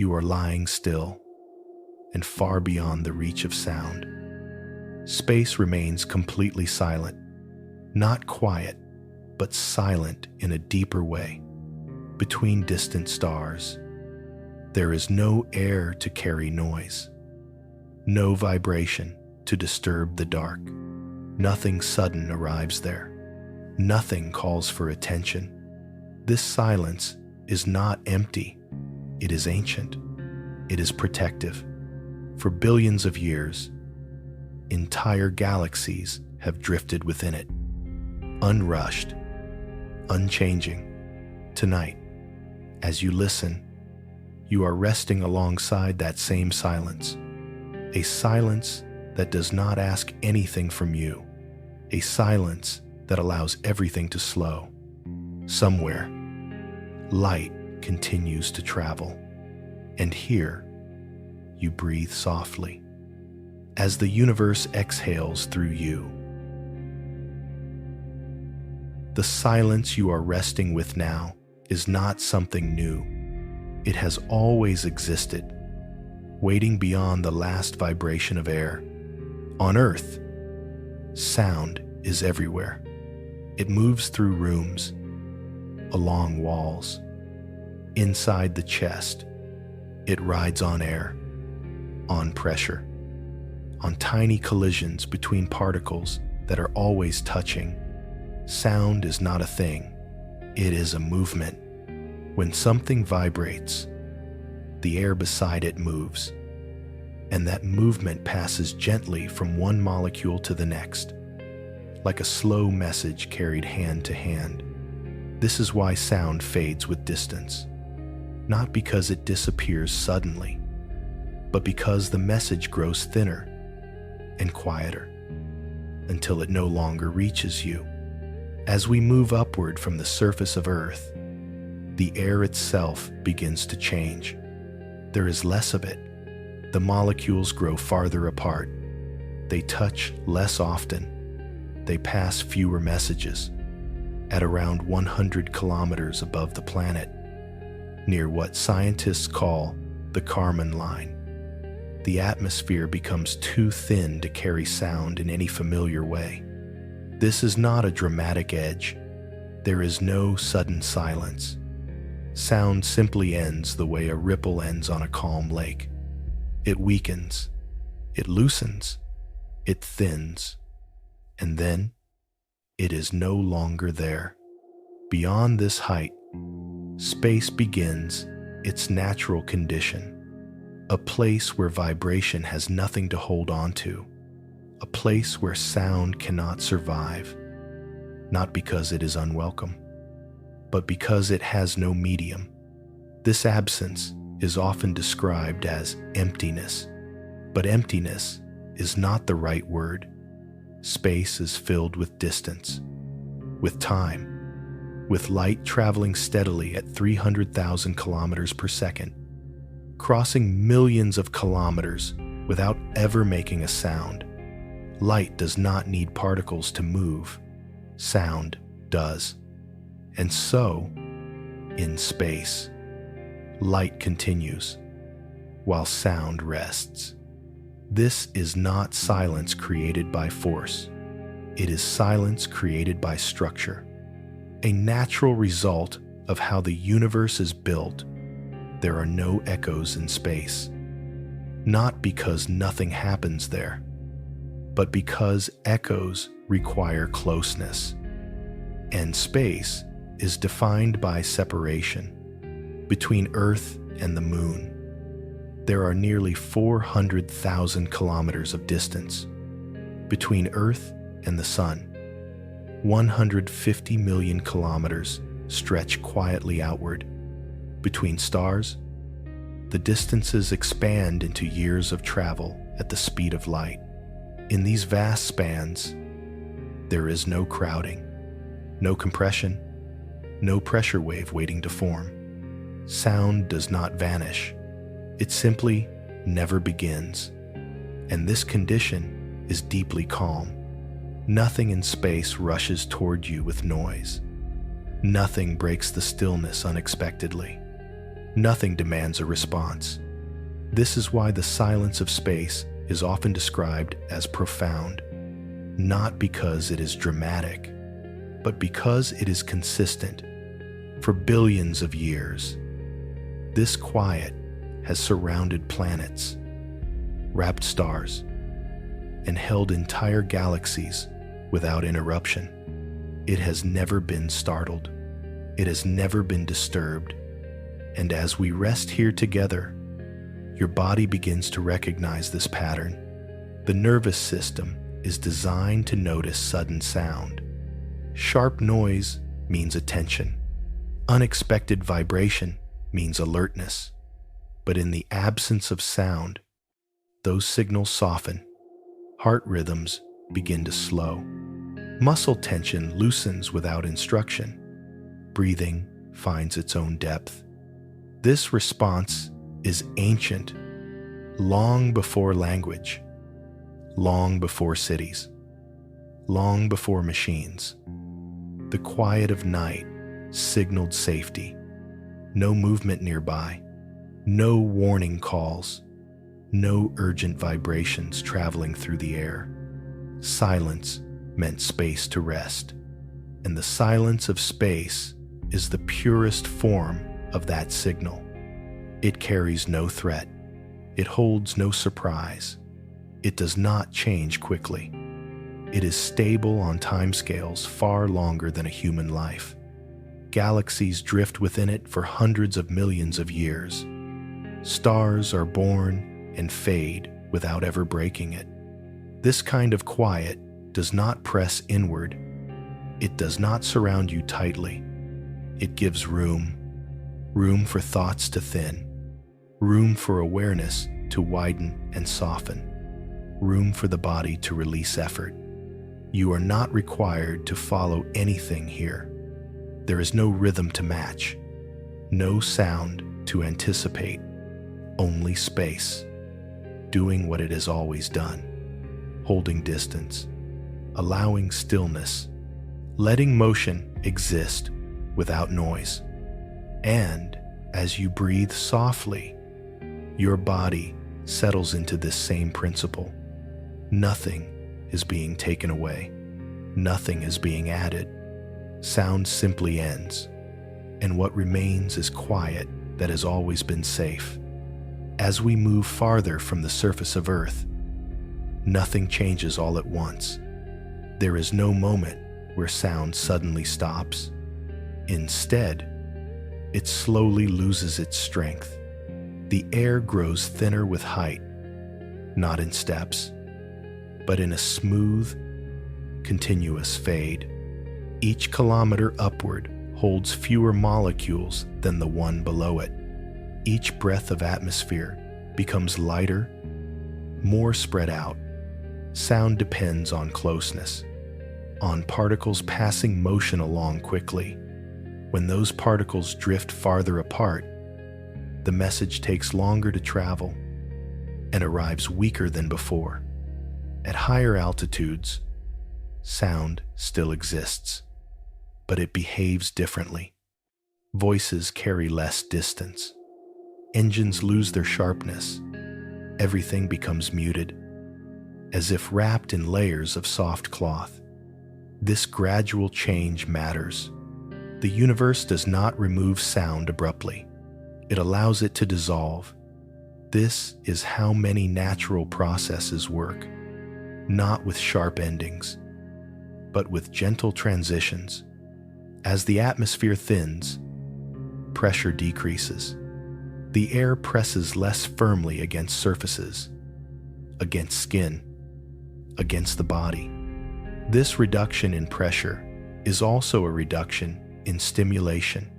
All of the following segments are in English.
You are lying still and far beyond the reach of sound. Space remains completely silent, not quiet, but silent in a deeper way. Between distant stars, there is no air to carry noise, no vibration to disturb the dark. Nothing sudden arrives there. Nothing calls for attention. This silence is not empty. It is ancient. It is protective. For billions of years, entire galaxies have drifted within it, unrushed, unchanging. Tonight, as you listen, you are resting alongside that same silence, a silence that does not ask anything from you, a silence that allows everything to slow. Somewhere, light continues to travel, and here, you breathe softly as the universe exhales through you. The silence you are resting with now is not something new. It has always existed, waiting beyond the last vibration of air. On Earth, sound is everywhere. It moves through rooms, along walls, inside the chest. It rides on air, on pressure, on tiny collisions between particles that are always touching. Sound is not a thing. It is a movement. When something vibrates, the air beside it moves, and that movement passes gently from one molecule to the next, like a slow message carried hand to hand. This is why sound fades with distance, not because it disappears suddenly, but because the message grows thinner and quieter until it no longer reaches you. As we move upward from the surface of Earth, the air itself begins to change. There is less of it. The molecules grow farther apart. They touch less often. They pass fewer messages. At around 100 kilometers above the planet, near what scientists call the Kármán line, the atmosphere becomes too thin to carry sound in any familiar way. This is not a dramatic edge. There is no sudden silence. Sound simply ends the way a ripple ends on a calm lake. It weakens, it loosens, it thins, and then it is no longer there. Beyond this height, space begins its natural condition, a place where vibration has nothing to hold on to, a place where sound cannot survive, not because it is unwelcome, but because it has no medium. This absence is often described as emptiness, but emptiness is not the right word. Space is filled with distance, with time, with light traveling steadily at 300,000 kilometers per second, crossing millions of kilometers without ever making a sound. Light does not need particles to move. Sound does. And so, in space, light continues, while sound rests. This is not silence created by force. It is silence created by structure, a natural result of how the universe is built. There are no echoes in space, not because nothing happens there, but because echoes require closeness. And space is defined by separation. Between Earth and the Moon, there are nearly 400,000 kilometers of distance. Between Earth and the Sun, 150 million kilometers stretch quietly outward. Between stars, the distances expand into years of travel at the speed of light. In these vast spans, there is no crowding, no compression, no pressure wave waiting to form. Sound does not vanish. It simply never begins. And this condition is deeply calm. Nothing in space rushes toward you with noise. Nothing breaks the stillness unexpectedly. Nothing demands a response. This is why the silence of space is often described as profound, not because it is dramatic, but because it is consistent. For billions of years, this quiet has surrounded planets, wrapped stars, and held entire galaxies without interruption. It has never been startled. It has never been disturbed. And as we rest here together, your body begins to recognize this pattern. The nervous system is designed to notice sudden sound. Sharp noise means attention. Unexpected vibration means alertness. But in the absence of sound, those signals soften. Heart rhythms begin to slow. Muscle tension loosens without instruction. Breathing finds its own depth. This response is ancient, long before language, long before cities, long before machines. The quiet of night signaled safety. No movement nearby, no warning calls, no urgent vibrations traveling through the air. Silence meant space to rest, and the silence of space is the purest form of that signal. It carries no threat. It holds no surprise. It does not change quickly. It is stable on timescales far longer than a human life. Galaxies drift within it for hundreds of millions of years. Stars are born and fade without ever breaking it. This kind of quiet does not press inward. It does not surround you tightly. It gives room for thoughts to thin, room for awareness to widen and soften, room for the body to release effort. You are not required to follow anything here. There is no rhythm to match, no sound to anticipate, only space, doing what it has always done, holding distance, allowing stillness, letting motion exist without noise. And as you breathe softly, your body settles into this same principle. Nothing is being taken away. Nothing is being added. Sound simply ends, and what remains is quiet that has always been safe. As we move farther from the surface of Earth, nothing changes all at once. There is no moment where sound suddenly stops. Instead, it slowly loses its strength. The air grows thinner with height, not in steps, but in a smooth, continuous fade. Each kilometer upward holds fewer molecules than the one below it. Each breath of atmosphere becomes lighter, more spread out. Sound depends on closeness, on particles passing motion along quickly. When those particles drift farther apart, the message takes longer to travel and arrives weaker than before. At higher altitudes, sound still exists, but it behaves differently. Voices carry less distance. Engines lose their sharpness. Everything becomes muted, as if wrapped in layers of soft cloth. This gradual change matters. The universe does not remove sound abruptly. It allows it to dissolve. This is how many natural processes work, not with sharp endings, but with gentle transitions. As the atmosphere thins, pressure decreases. The air presses less firmly against surfaces, against skin, against the body. This reduction in pressure is also a reduction in stimulation.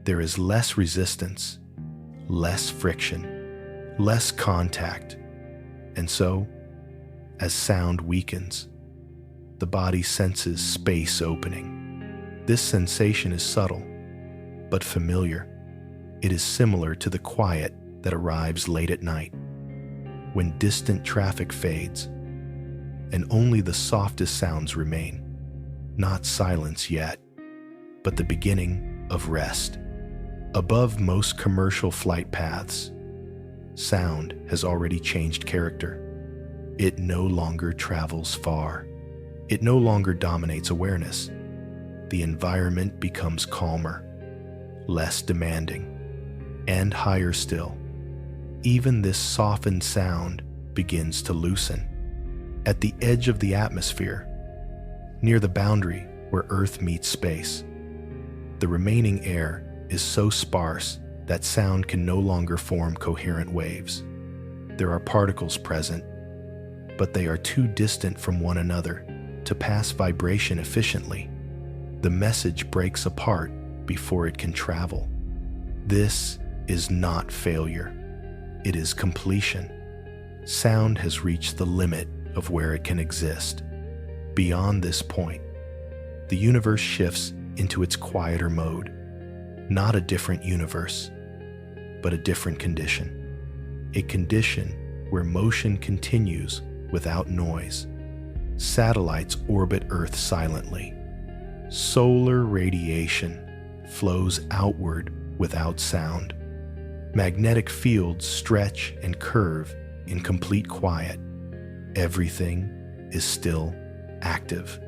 There is less resistance, less friction, less contact. And so, as sound weakens, the body senses space opening. This sensation is subtle, but familiar. It is similar to the quiet that arrives late at night, when distant traffic fades, and only the softest sounds remain. Not silence yet, but the beginning of rest. Above most commercial flight paths, sound has already changed character. It no longer travels far. It no longer dominates awareness. The environment becomes calmer, less demanding, and higher still. Even this softened sound begins to loosen. At the edge of the atmosphere, near the boundary where Earth meets space, the remaining air is so sparse that sound can no longer form coherent waves. There are particles present, but they are too distant from one another to pass vibration efficiently. The message breaks apart before it can travel. This is not failure. It is completion. Sound has reached the limit of where it can exist. Beyond this point, the universe shifts into its quieter mode. Not a different universe, but a different condition. A condition where motion continues without noise. Satellites orbit Earth silently. Solar radiation flows outward without sound. Magnetic fields stretch and curve in complete quiet. Everything is still active.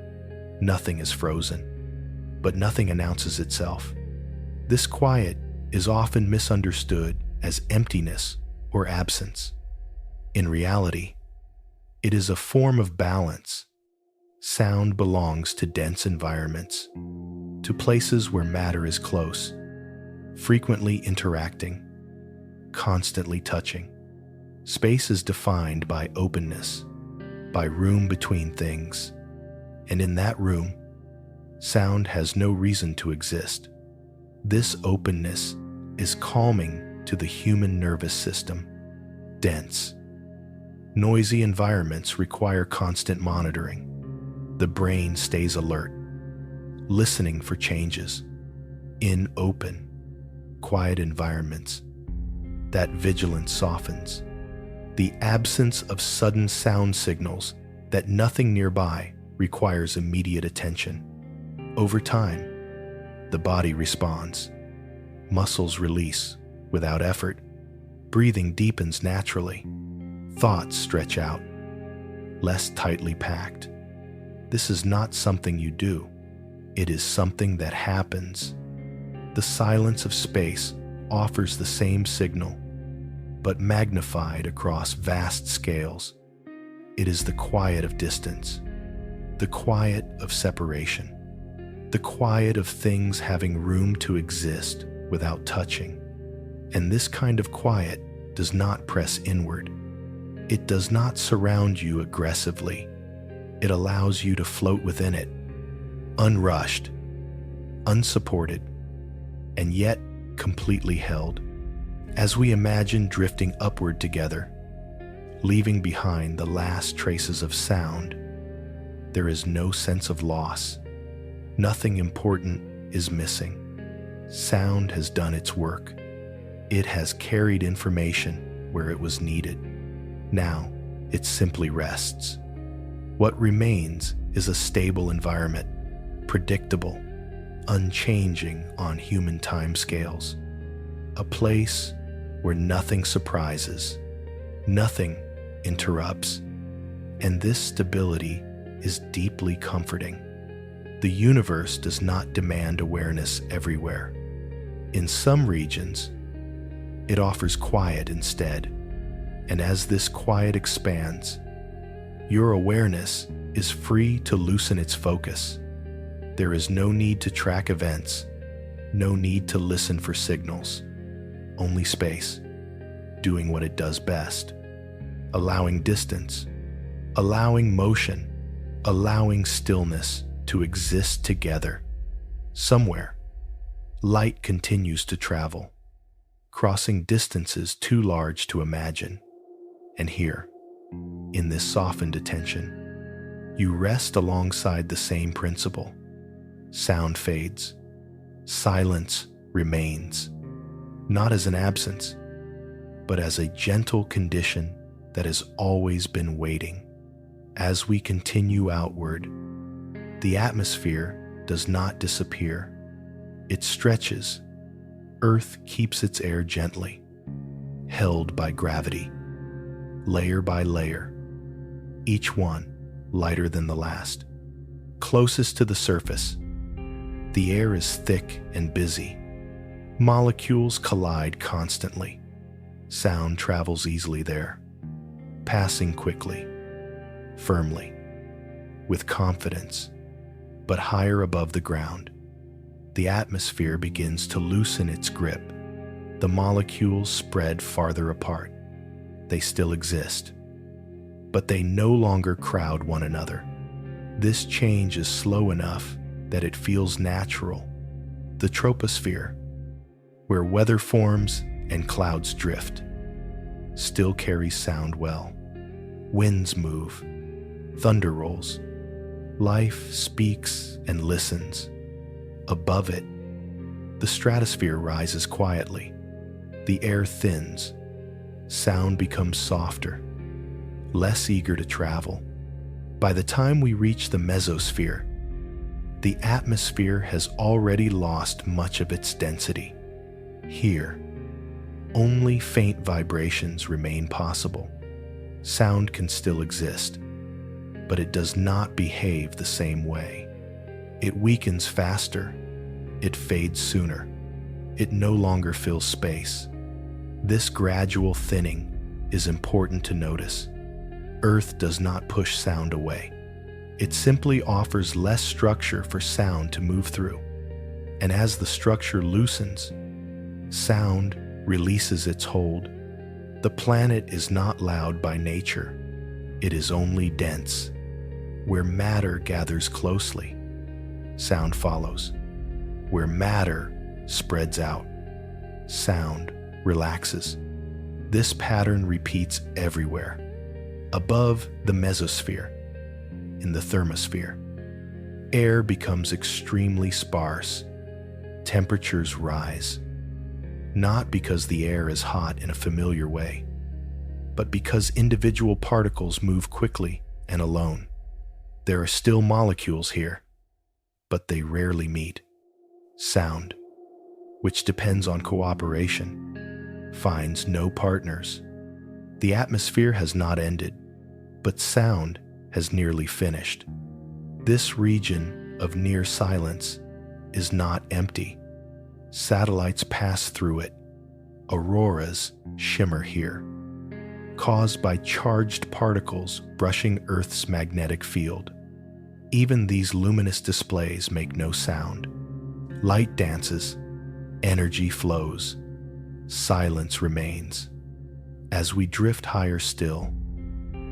Nothing is frozen, but nothing announces itself. This quiet is often misunderstood as emptiness or absence. In reality, it is a form of balance. Sound belongs to dense environments, to places where matter is close, frequently interacting, constantly touching. Space is defined by openness, by room between things, and in that room, sound has no reason to exist. This openness is calming to the human nervous system. Dense, noisy environments require constant monitoring. The brain stays alert, listening for changes. In open, quiet environments, that vigilance softens. The absence of sudden sound signals that nothing nearby requires immediate attention. Over time, the body responds. Muscles release without effort. Breathing deepens naturally. Thoughts stretch out, less tightly packed. This is not something you do. It is something that happens. The silence of space offers the same signal, but magnified across vast scales. It is the quiet of distance, the quiet of separation, the quiet of things having room to exist without touching. And this kind of quiet does not press inward. It does not surround you aggressively. It allows you to float within it, unrushed, unsupported, and yet completely held. As we imagine drifting upward together, leaving behind the last traces of sound, there is no sense of loss. Nothing important is missing. Sound has done its work. It has carried information where it was needed. Now, it simply rests. What remains is a stable environment, predictable, unchanging on human timescales. A place where nothing surprises, nothing interrupts, and this stability is deeply comforting. The universe does not demand awareness everywhere. In some regions, it offers quiet instead, and as this quiet expands, your awareness is free to loosen its focus. There is no need to track events, no need to listen for signals. Only space, doing what it does best, allowing distance, allowing motion, allowing stillness to exist together. Somewhere, light continues to travel, crossing distances too large to imagine. And here, in this softened attention, you rest alongside the same principle. Sound fades, silence remains, not as an absence, but as a gentle condition that has always been waiting. As we continue outward, the atmosphere does not disappear. It stretches, Earth keeps its air gently, held by gravity, layer by layer, each one lighter than the last. Closest to the surface, the air is thick and busy. Molecules collide constantly. Sound travels easily there, passing quickly, firmly, with confidence. But higher above the ground, the atmosphere begins to loosen its grip. The molecules spread farther apart. They still exist, but they no longer crowd one another. This change is slow enough that it feels natural. The troposphere, where weather forms and clouds drift, still carries sound well. Winds move, thunder rolls. Life speaks and listens. Above it, the stratosphere rises quietly. The air thins. Sound becomes softer, less eager to travel. By the time we reach the mesosphere, the atmosphere has already lost much of its density. Here, only faint vibrations remain possible. Sound can still exist, but it does not behave the same way. It weakens faster. It fades sooner. It no longer fills space. This gradual thinning is important to notice. Earth does not push sound away. It simply offers less structure for sound to move through. And as the structure loosens, sound releases its hold. The planet is not loud by nature. It is only dense. Where matter gathers closely, sound follows. Where matter spreads out, sound relaxes. This pattern repeats everywhere. Above the mesosphere, in the thermosphere, air becomes extremely sparse. Temperatures rise, not because the air is hot in a familiar way, but because individual particles move quickly and alone. There are still molecules here, but they rarely meet. Sound, which depends on cooperation, finds no partners. The atmosphere has not ended, but sound has nearly finished. This region of near silence is not empty. Satellites pass through it. Auroras shimmer here, caused by charged particles brushing Earth's magnetic field. Even these luminous displays make no sound. Light dances, energy flows, silence remains. As we drift higher still,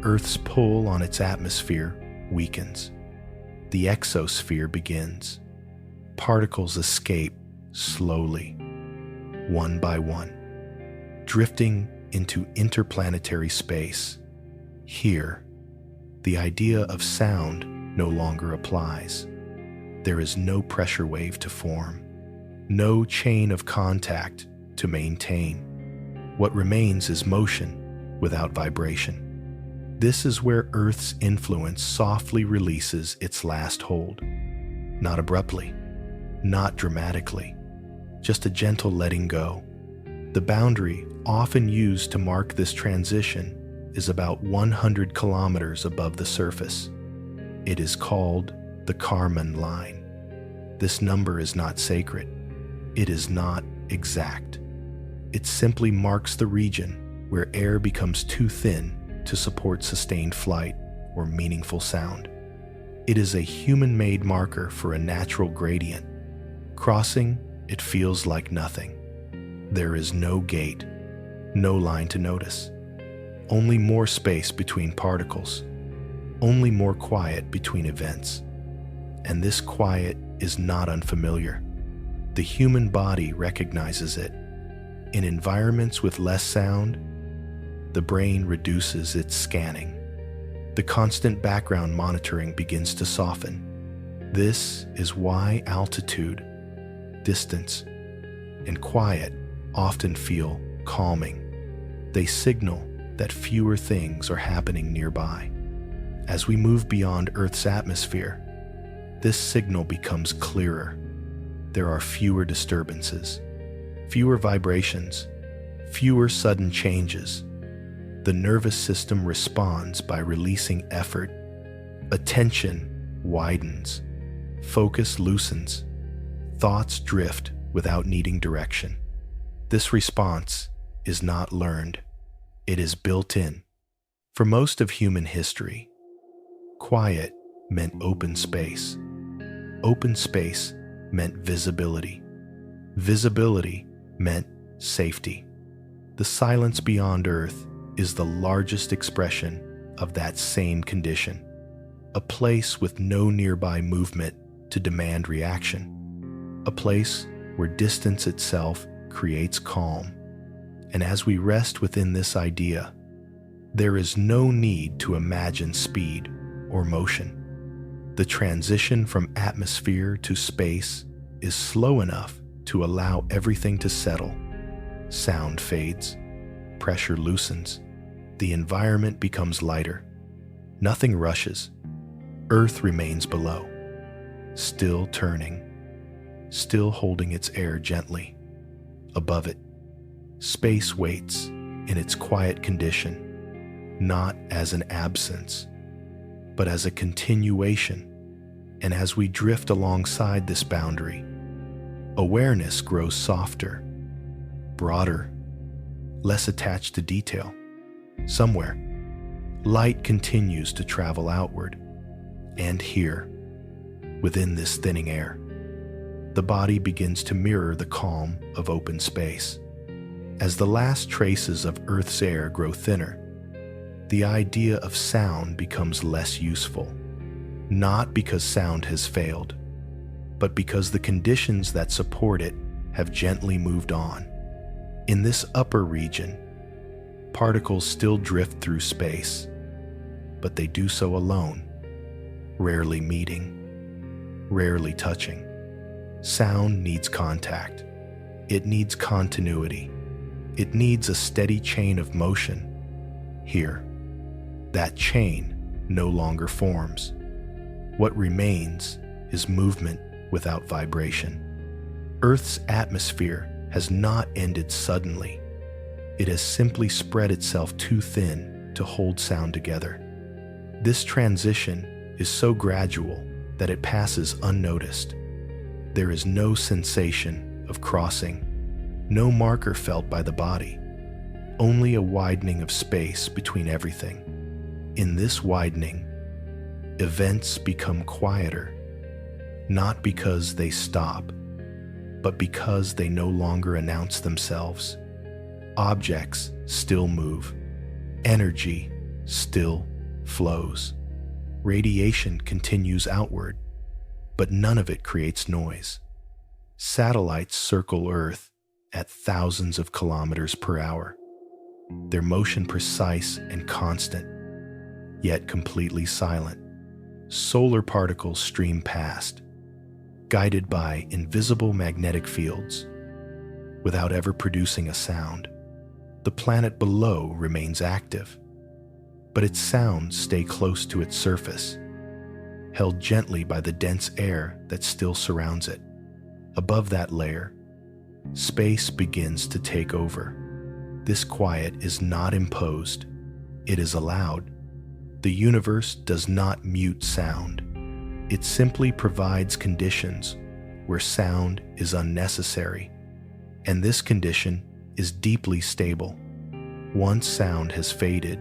Earth's pull on its atmosphere weakens. The exosphere begins. Particles escape slowly, one by one, drifting into interplanetary space. Here, the idea of sound no longer applies. There is no pressure wave to form, no chain of contact to maintain. What remains is motion without vibration. This is where Earth's influence softly releases its last hold. Not abruptly, not dramatically, just a gentle letting go. The boundary often used to mark this transition is about 100 kilometers above the surface. It is called the Kármán line. This number is not sacred. It is not exact. It simply marks the region where air becomes too thin to support sustained flight or meaningful sound. It is a human-made marker for a natural gradient. Crossing, it feels like nothing. There is no gate, no line to notice. Only more space between particles. Only more quiet between events. And this quiet is not unfamiliar. The human body recognizes it. In environments with less sound, the brain reduces its scanning. The constant background monitoring begins to soften. This is why altitude, distance, and quiet often feel calming. They signal that fewer things are happening nearby. As we move beyond Earth's atmosphere, this signal becomes clearer. There are fewer disturbances, Fewer vibrations, fewer sudden changes. The nervous system responds by releasing effort. Attention widens. Focus loosens. Thoughts drift without needing direction. This response is not learned. It is built in. For most of human history, quiet meant open space. Open space meant visibility. Visibility meant safety. The silence beyond Earth is the largest expression of that same condition. A place with no nearby movement to demand reaction. A place where distance itself creates calm. And as we rest within this idea, there is no need to imagine speed or motion. The transition from atmosphere to space is slow enough to allow everything to settle. Sound fades, pressure loosens, the environment becomes lighter. Nothing rushes. Earth remains below, still turning, still holding its air gently. Above it, space waits in its quiet condition, not as an absence, but as a continuation. And as we drift alongside this boundary, awareness grows softer, broader, less attached to detail. Somewhere, light continues to travel outward. And here, within this thinning air, the body begins to mirror the calm of open space. As the last traces of Earth's air grow thinner, the idea of sound becomes less useful. Not because sound has failed, but because the conditions that support it have gently moved on. In this upper region, particles still drift through space, but they do so alone, rarely meeting, rarely touching. Sound needs contact. It needs continuity. It needs a steady chain of motion. Here, that chain no longer forms. What remains is movement without vibration. Earth's atmosphere has not ended suddenly. It has simply spread itself too thin to hold sound together. This transition is so gradual that it passes unnoticed. There is no sensation of crossing, no marker felt by the body, only a widening of space between everything. In this widening, events become quieter, not because they stop, but because they no longer announce themselves. Objects still move. Energy still flows. Radiation continues outward, but none of it creates noise. Satellites circle Earth at thousands of kilometers per hour, their motion precise and constant, yet completely silent. Solar particles stream past, guided by invisible magnetic fields, without ever producing a sound. The planet below remains active, but its sounds stay close to its surface, held gently by the dense air that still surrounds it. Above that layer, space begins to take over. This quiet is not imposed, it is allowed. The universe does not mute sound. It simply provides conditions where sound is unnecessary. And this condition is deeply stable. Once sound has faded,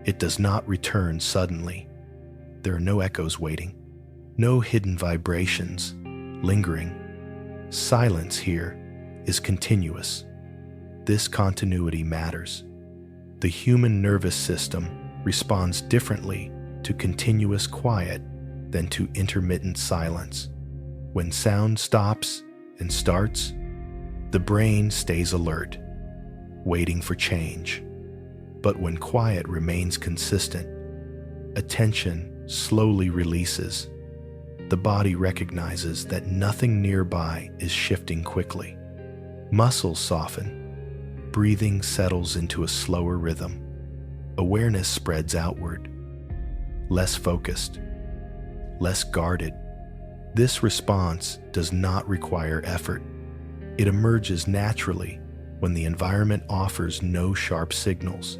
it does not return suddenly. There are no echoes waiting, no hidden vibrations lingering. Silence here is continuous. This continuity matters. The human nervous system responds differently to continuous quiet than to intermittent silence. When sound stops and starts, the brain stays alert, waiting for change. But when quiet remains consistent, attention slowly releases. The body recognizes that nothing nearby is shifting quickly. Muscles soften, breathing settles into a slower rhythm. Awareness spreads outward, less focused, less guarded. This response does not require effort. It emerges naturally when the environment offers no sharp signals.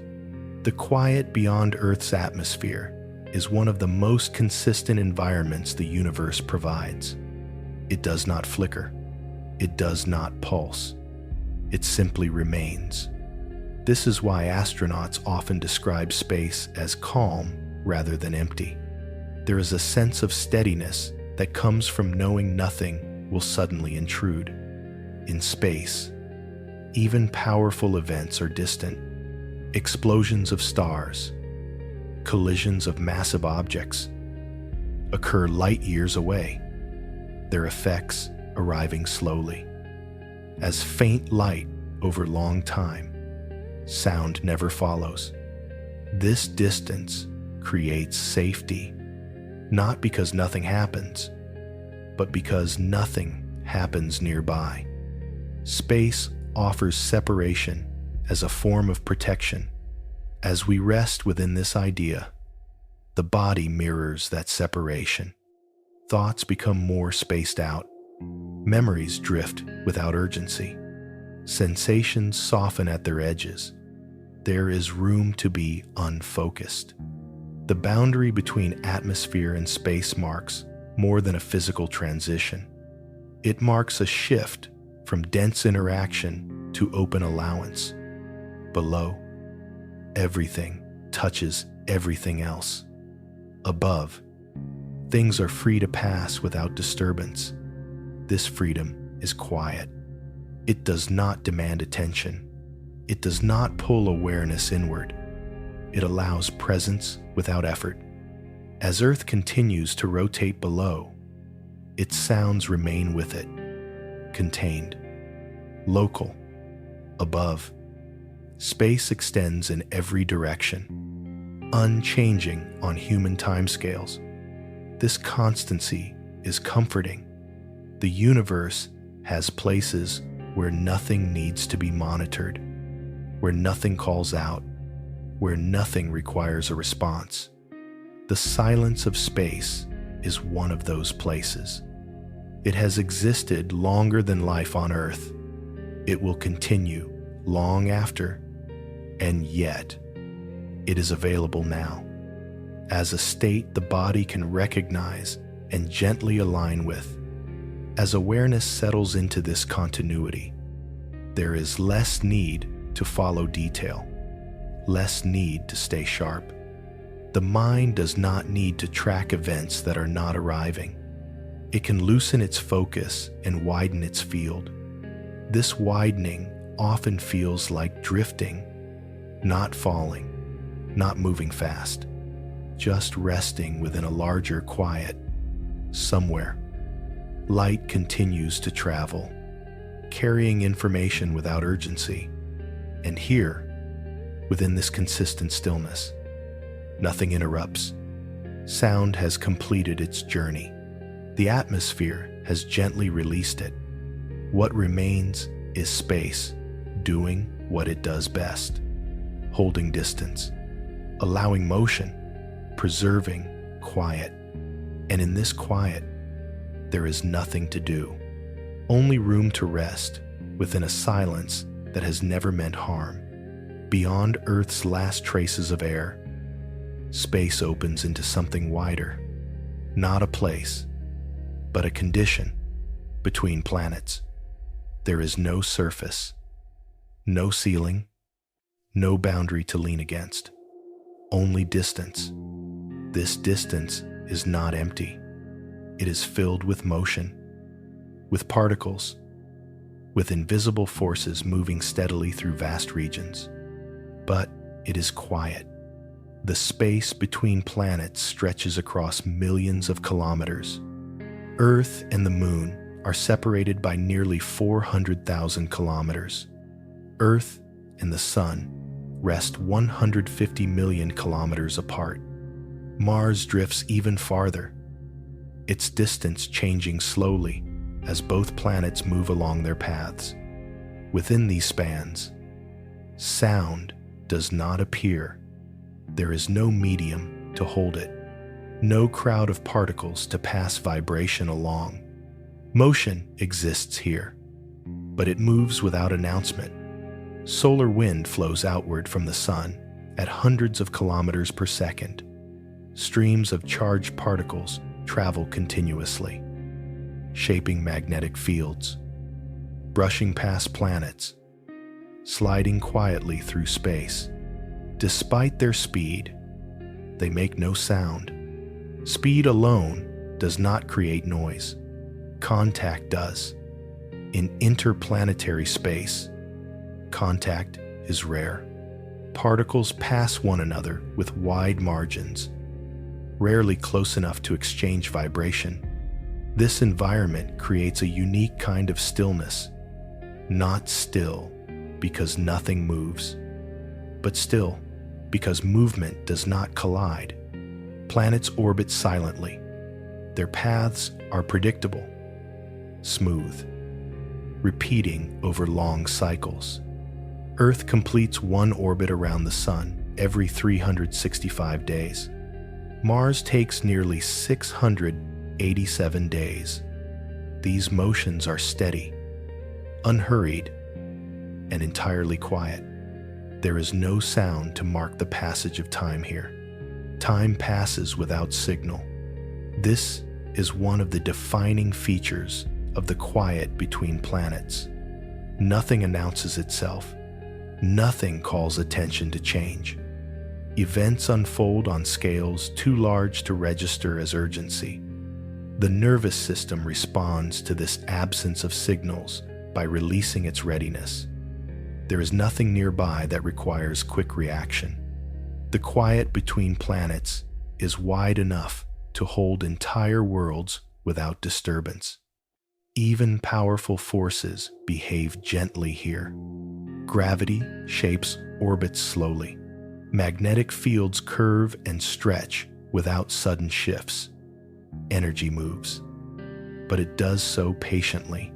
The quiet beyond Earth's atmosphere is one of the most consistent environments the universe provides. It does not flicker. It does not pulse. It simply remains. This is why astronauts often describe space as calm rather than empty. There is a sense of steadiness that comes from knowing nothing will suddenly intrude. In space, even powerful events are distant. Explosions of stars, collisions of massive objects occur light years away, their effects arriving slowly. As faint light over long time, sound never follows. This distance creates safety, not because nothing happens, but because nothing happens nearby. Space offers separation as a form of protection. As we rest within this idea, the body mirrors that separation. Thoughts become more spaced out. Memories drift without urgency. Sensations soften at their edges. There is room to be unfocused. The boundary between atmosphere and space marks more than a physical transition. It marks a shift from dense interaction to open allowance. Below, everything touches everything else. Above, things are free to pass without disturbance. This freedom is quiet. It does not demand attention. It does not pull awareness inward. It allows presence without effort. As Earth continues to rotate below, its sounds remain with it, contained, local. Above, space extends in every direction, unchanging on human timescales. This constancy is comforting. The universe has places where nothing needs to be monitored, where nothing calls out, where nothing requires a response. The silence of space is one of those places. It has existed longer than life on Earth. It will continue long after, and yet it is available now, as a state the body can recognize and gently align with. As awareness settles into this continuity, there is less need to follow detail, less need to stay sharp. The mind does not need to track events that are not arriving. It can loosen its focus and widen its field. This widening often feels like drifting, not falling, not moving fast, just resting within a larger quiet. Somewhere, light continues to travel, carrying information without urgency. And here, within this consistent stillness, nothing interrupts. Sound has completed its journey. The atmosphere has gently released it. What remains is space, doing what it does best, holding distance, allowing motion, preserving quiet. And in this quiet, there is nothing to do, only room to rest within a silence that has never meant harm. Beyond Earth's last traces of air, space opens into something wider, not a place, but a condition between planets. There is no surface, no ceiling, no boundary to lean against, only distance. This distance is not empty. It is filled with motion, with particles, with invisible forces moving steadily through vast regions. But it is quiet. The space between planets stretches across millions of kilometers. Earth and the Moon are separated by nearly 400,000 kilometers. Earth and the Sun rest 150 million kilometers apart. Mars drifts even farther, its distance changing slowly as both planets move along their paths. Within these spans, sound does not appear. There is no medium to hold it, no crowd of particles to pass vibration along. Motion exists here, but it moves without announcement. Solar wind flows outward from the sun at hundreds of kilometers per second. Streams of charged particles travel continuously, shaping magnetic fields, brushing past planets, sliding quietly through space. Despite their speed, they make no sound. Speed alone does not create noise. Contact does. In interplanetary space, contact is rare. Particles pass one another with wide margins, rarely close enough to exchange vibration. This environment creates a unique kind of stillness, not still because nothing moves, but still because movement does not collide. Planets orbit silently. Their paths are predictable, smooth, repeating over long cycles. Earth completes one orbit around the Sun every 365 days. Mars takes nearly 687 days. These motions are steady, unhurried, and entirely quiet. There is no sound to mark the passage of time here. Time passes without signal. This is one of the defining features of the quiet between planets. Nothing announces itself. Nothing calls attention to change. Events unfold on scales too large to register as urgency. The nervous system responds to this absence of signals by releasing its readiness. There is nothing nearby that requires quick reaction. The quiet between planets is wide enough to hold entire worlds without disturbance. Even powerful forces behave gently here. Gravity shapes orbits slowly. Magnetic fields curve and stretch without sudden shifts. Energy moves, but it does so patiently.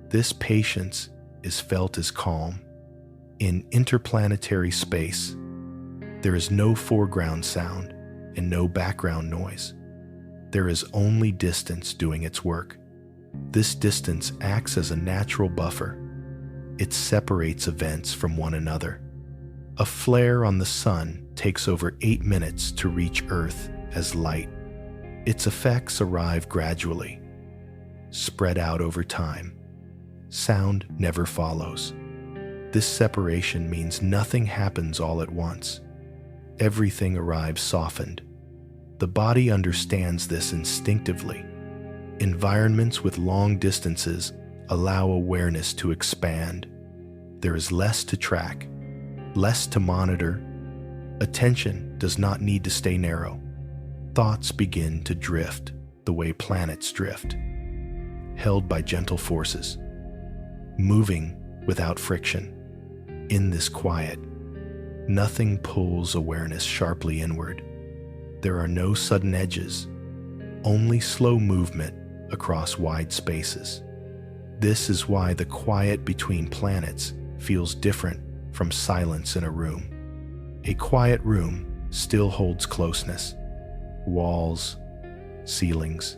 This patience is felt as calm. In interplanetary space, there is no foreground sound and no background noise. There is only distance doing its work. This distance acts as a natural buffer. It separates events from one another. A flare on the sun takes over 8 minutes to reach Earth as light. Its effects arrive gradually, spread out over time. Sound never follows. This separation means nothing happens all at once. Everything arrives softened. The body understands this instinctively. Environments with long distances allow awareness to expand. There is less to track, less to monitor. Attention does not need to stay narrow. Thoughts begin to drift the way planets drift, held by gentle forces, moving without friction. In this quiet, nothing pulls awareness sharply inward. There are no sudden edges, only slow movement across wide spaces. This is why the quiet between planets feels different from silence in a room. A quiet room still holds closeness. Walls, ceilings,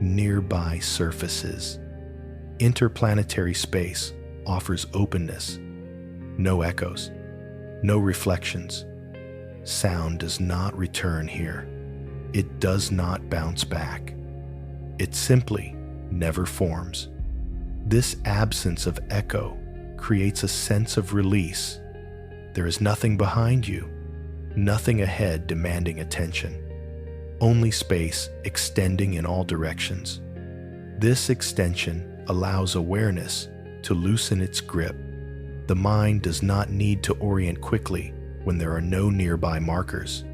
nearby surfaces. Interplanetary space offers openness. No echoes, no reflections. Sound does not return here. It does not bounce back. It simply never forms. This absence of echo creates a sense of release. There is nothing behind you, nothing ahead demanding attention. Only space extending in all directions. This extension allows awareness to loosen its grip. The mind does not need to orient quickly when there are no nearby markers.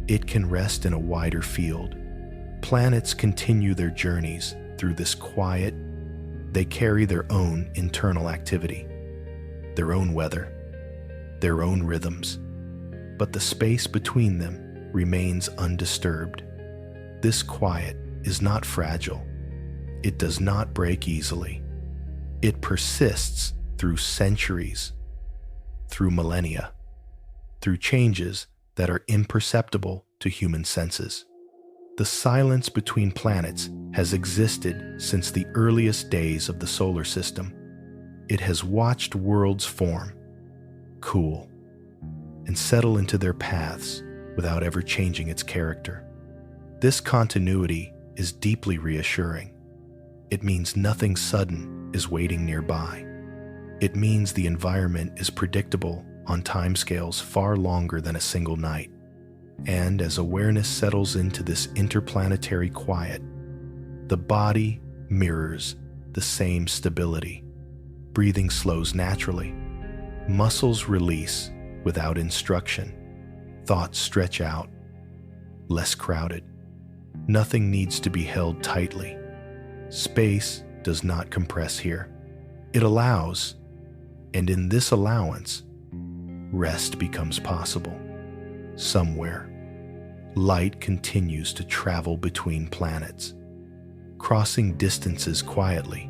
It can rest in a wider field. Planets continue their journeys through this quiet. They carry their own internal activity, their own weather, their own rhythms, but the space between them remains undisturbed. This quiet is not fragile. It does not break easily. It persists through centuries, through millennia, through changes that are imperceptible to human senses. The silence between planets has existed since the earliest days of the solar system. It has watched worlds form, cool, and settle into their paths without ever changing its character. This continuity is deeply reassuring. It means nothing sudden is waiting nearby. It means the environment is predictable on timescales far longer than a single night. And as awareness settles into this interplanetary quiet, the body mirrors the same stability. Breathing slows naturally. Muscles release without instruction. Thoughts stretch out, less crowded. Nothing needs to be held tightly. Space does not compress here. It allows, and in this allowance, rest becomes possible. Somewhere, light continues to travel between planets, crossing distances quietly.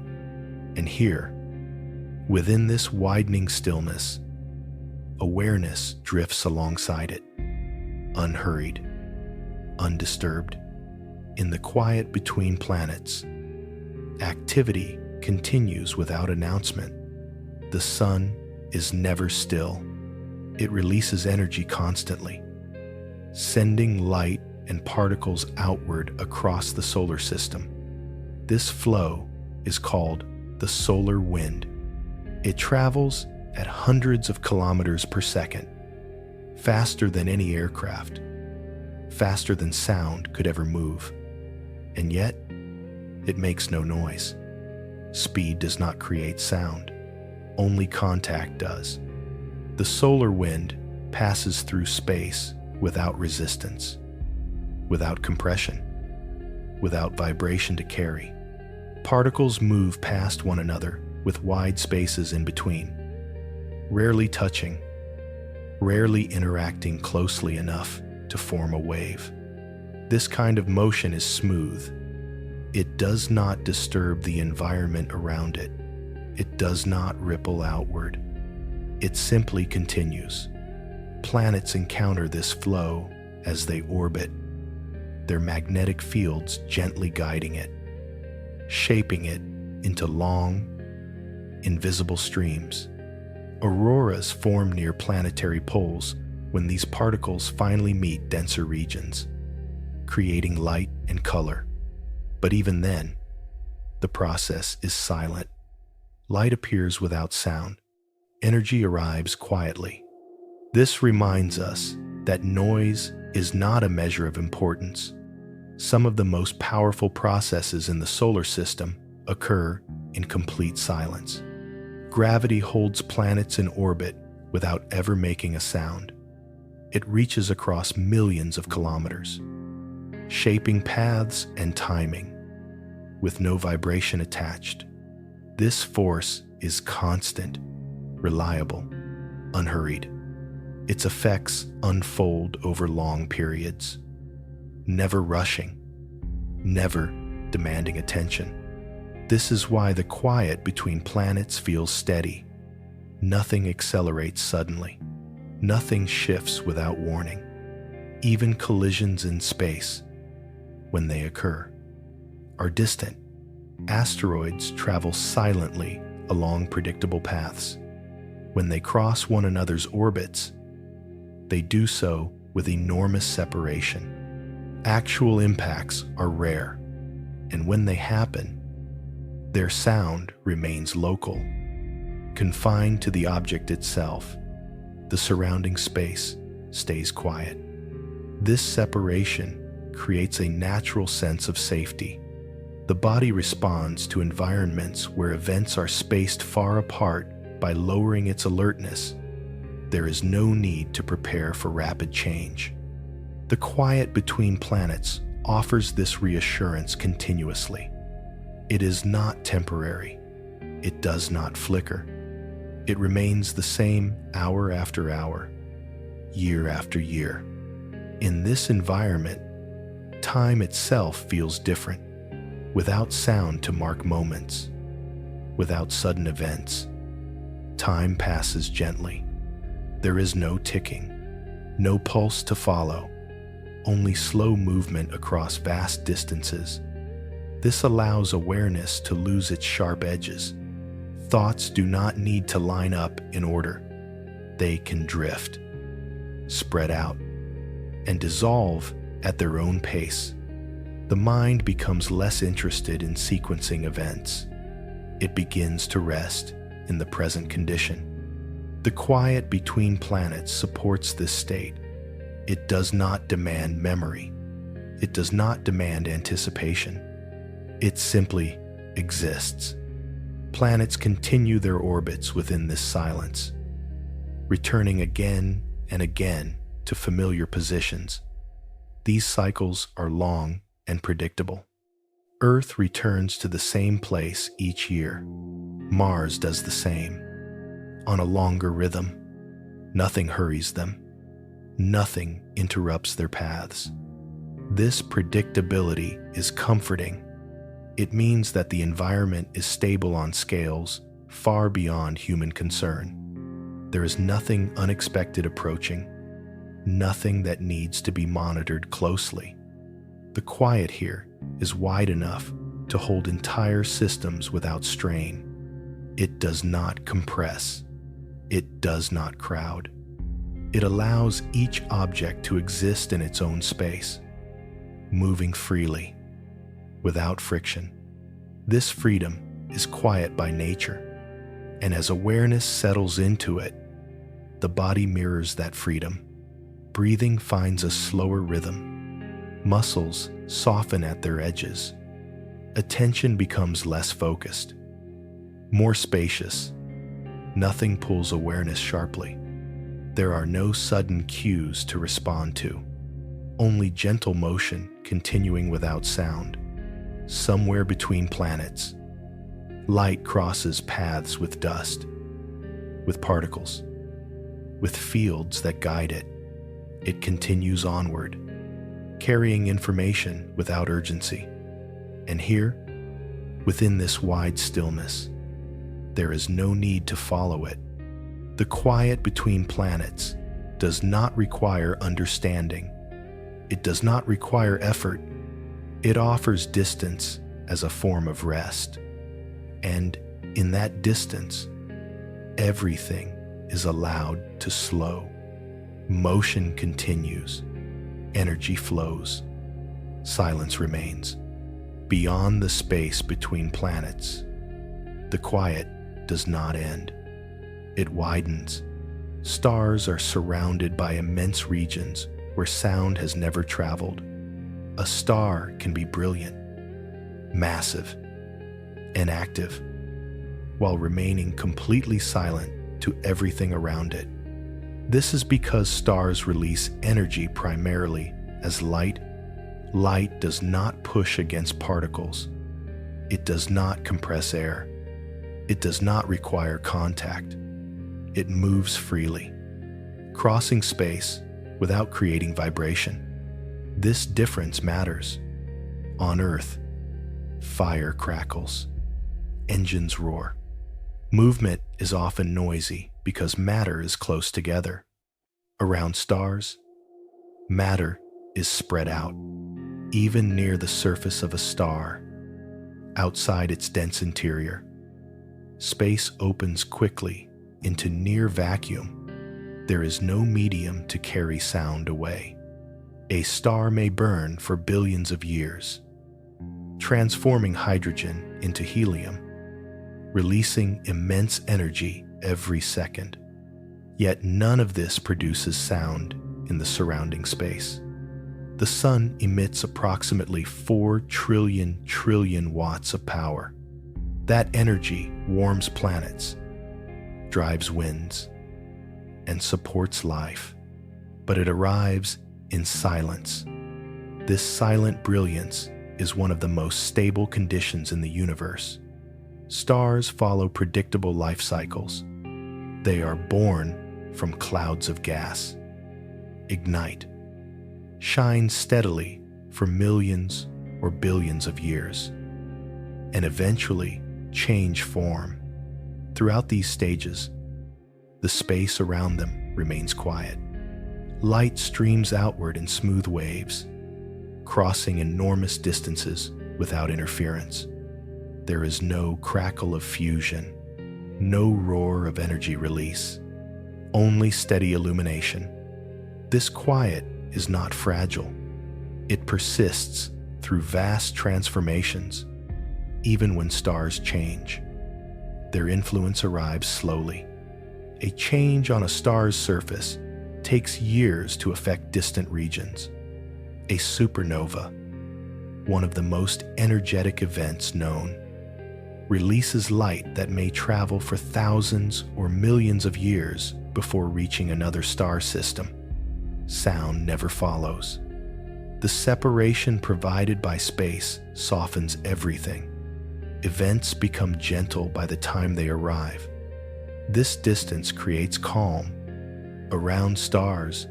And here, within this widening stillness, awareness drifts alongside it, unhurried, undisturbed. In the quiet between planets, activity continues without announcement. The sun is never still. It releases energy constantly, sending light and particles outward across the solar system. This flow is called the solar wind. It travels at hundreds of kilometers per second, faster than any aircraft, faster than sound could ever move. And yet, it makes no noise. Speed does not create sound. Only contact does. The solar wind passes through space without resistance, without compression, without vibration to carry. Particles move past one another with wide spaces in between, rarely touching, rarely interacting closely enough to form a wave. This kind of motion is smooth. It does not disturb the environment around it. It does not ripple outward. It simply continues. Planets encounter this flow as they orbit, their magnetic fields gently guiding it, shaping it into long, invisible streams. Auroras form near planetary poles when these particles finally meet denser regions, creating light and color. But even then, the process is silent. Light appears without sound. Energy arrives quietly. This reminds us that noise is not a measure of importance. Some of the most powerful processes in the solar system occur in complete silence. Gravity holds planets in orbit without ever making a sound. It reaches across millions of kilometers, shaping paths and timing, with no vibration attached. This force is constant, reliable, unhurried. Its effects unfold over long periods, never rushing, never demanding attention. This is why the quiet between planets feels steady. Nothing accelerates suddenly. Nothing shifts without warning. Even collisions in space, when they occur, are distant. Asteroids travel silently along predictable paths. When they cross one another's orbits, they do so with enormous separation. Actual impacts are rare, and when they happen, their sound remains local, confined to the object itself. The surrounding space stays quiet. This separation creates a natural sense of safety. The body responds to environments where events are spaced far apart by lowering its alertness. There is no need to prepare for rapid change. The quiet between planets offers this reassurance continuously. It is not temporary. It does not flicker. It remains the same hour after hour, year after year. In this environment, time itself feels different. Without sound to mark moments, without sudden events, time passes gently. There is no ticking, no pulse to follow, only slow movement across vast distances. This allows awareness to lose its sharp edges, Thoughts do not need to line up in order. They can drift, spread out, and dissolve at their own pace. The mind becomes less interested in sequencing events. It begins to rest in the present condition. The quiet between planets supports this state. It does not demand memory. It does not demand anticipation. It simply exists. Planets continue their orbits within this silence, returning again and again to familiar positions. These cycles are long and predictable. Earth returns to the same place each year. Mars does the same, on a longer rhythm. Nothing hurries them. Nothing interrupts their paths. This predictability is comforting. It means that the environment is stable on scales far beyond human concern. There is nothing unexpected approaching, nothing that needs to be monitored closely. The quiet here is wide enough to hold entire systems without strain. It does not compress. It does not crowd. It allows each object to exist in its own space, moving freely, without friction. This freedom is quiet by nature, and as awareness settles into it, the body mirrors that freedom. Breathing finds a slower rhythm. Muscles soften at their edges. Attention becomes less focused, more spacious. Nothing pulls awareness sharply. There are no sudden cues to respond to, only gentle motion continuing without sound. Somewhere between planets, light crosses paths with dust, with particles, with fields that guide it. It continues onward, carrying information without urgency. And here, within this wide stillness, there is no need to follow it. The quiet between planets does not require understanding. It does not require effort. It offers distance as a form of rest. And in that distance, everything is allowed to slow. Motion continues. Energy flows. Silence remains. Beyond the space between planets, the quiet does not end. It widens. Stars are surrounded by immense regions where sound has never traveled. A star can be brilliant, massive, and active, while remaining completely silent to everything around it. This is because stars release energy primarily as light. Light does not push against particles. It does not compress air. It does not require contact. It moves freely, crossing space without creating vibration. This difference matters. On Earth, fire crackles, engines roar. Movement is often noisy because matter is close together. Around stars, matter is spread out, even near the surface of a star. Outside its dense interior, space opens quickly into near vacuum. There is no medium to carry sound away. A star may burn for billions of years, transforming hydrogen into helium, releasing immense energy every second. Yet none of this produces sound in the surrounding space. The sun emits approximately 4 trillion watts of power. That energy warms planets, drives winds, and supports life. But it arrives in silence. This silent brilliance is one of the most stable conditions in the universe. Stars follow predictable life cycles. They are born from clouds of gas, ignite, shine steadily for millions or billions of years, and eventually change form. Throughout these stages, the space around them remains quiet. Light streams outward in smooth waves, crossing enormous distances without interference. There is no crackle of fusion, No roar of energy release, only steady illumination. This quiet is not fragile. It persists through vast transformations. Even when stars change, their influence arrives slowly. A change on a star's surface takes years to affect distant regions. A supernova, one of the most energetic events known, releases light that may travel for thousands or millions of years before reaching another star system. Sound never follows. The separation provided by space softens everything. Events become gentle by the time they arrive. This distance creates calm. Around stars,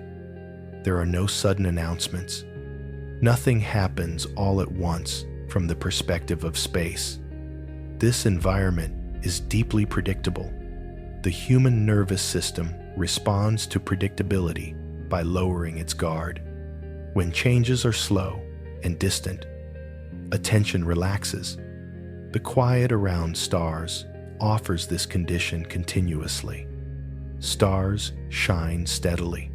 there are no sudden announcements. Nothing happens all at once from the perspective of space. This environment is deeply predictable. The human nervous system responds to predictability by lowering its guard. When changes are slow and distant, attention relaxes. The quiet around stars offers this condition continuously. Stars shine steadily,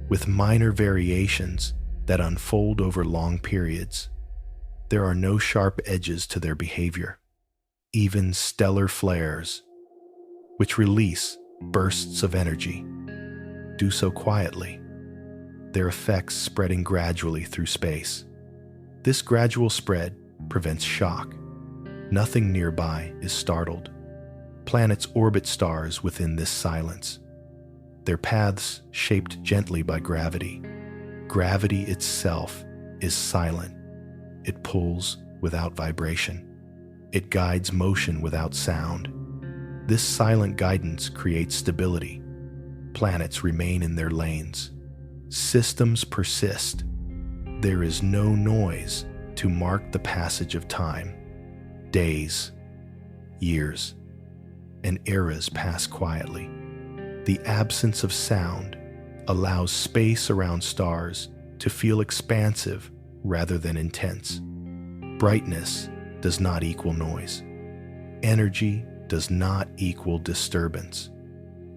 with minor variations that unfold over long periods. There are no sharp edges to their behavior. Even stellar flares, which release bursts of energy, do so quietly, their effects spreading gradually through space. This gradual spread prevents shock. Nothing nearby is startled. Planets orbit stars within this silence, their paths shaped gently by gravity. Gravity itself is silent. It pulls without vibration. It guides motion without sound. This silent guidance creates stability. Planets remain in their lanes. Systems persist. There is no noise to mark the passage of time. Days, years, and eras pass quietly. The absence of sound allows space around stars to feel expansive rather than intense. Brightness does not equal noise. Energy does not equal disturbance.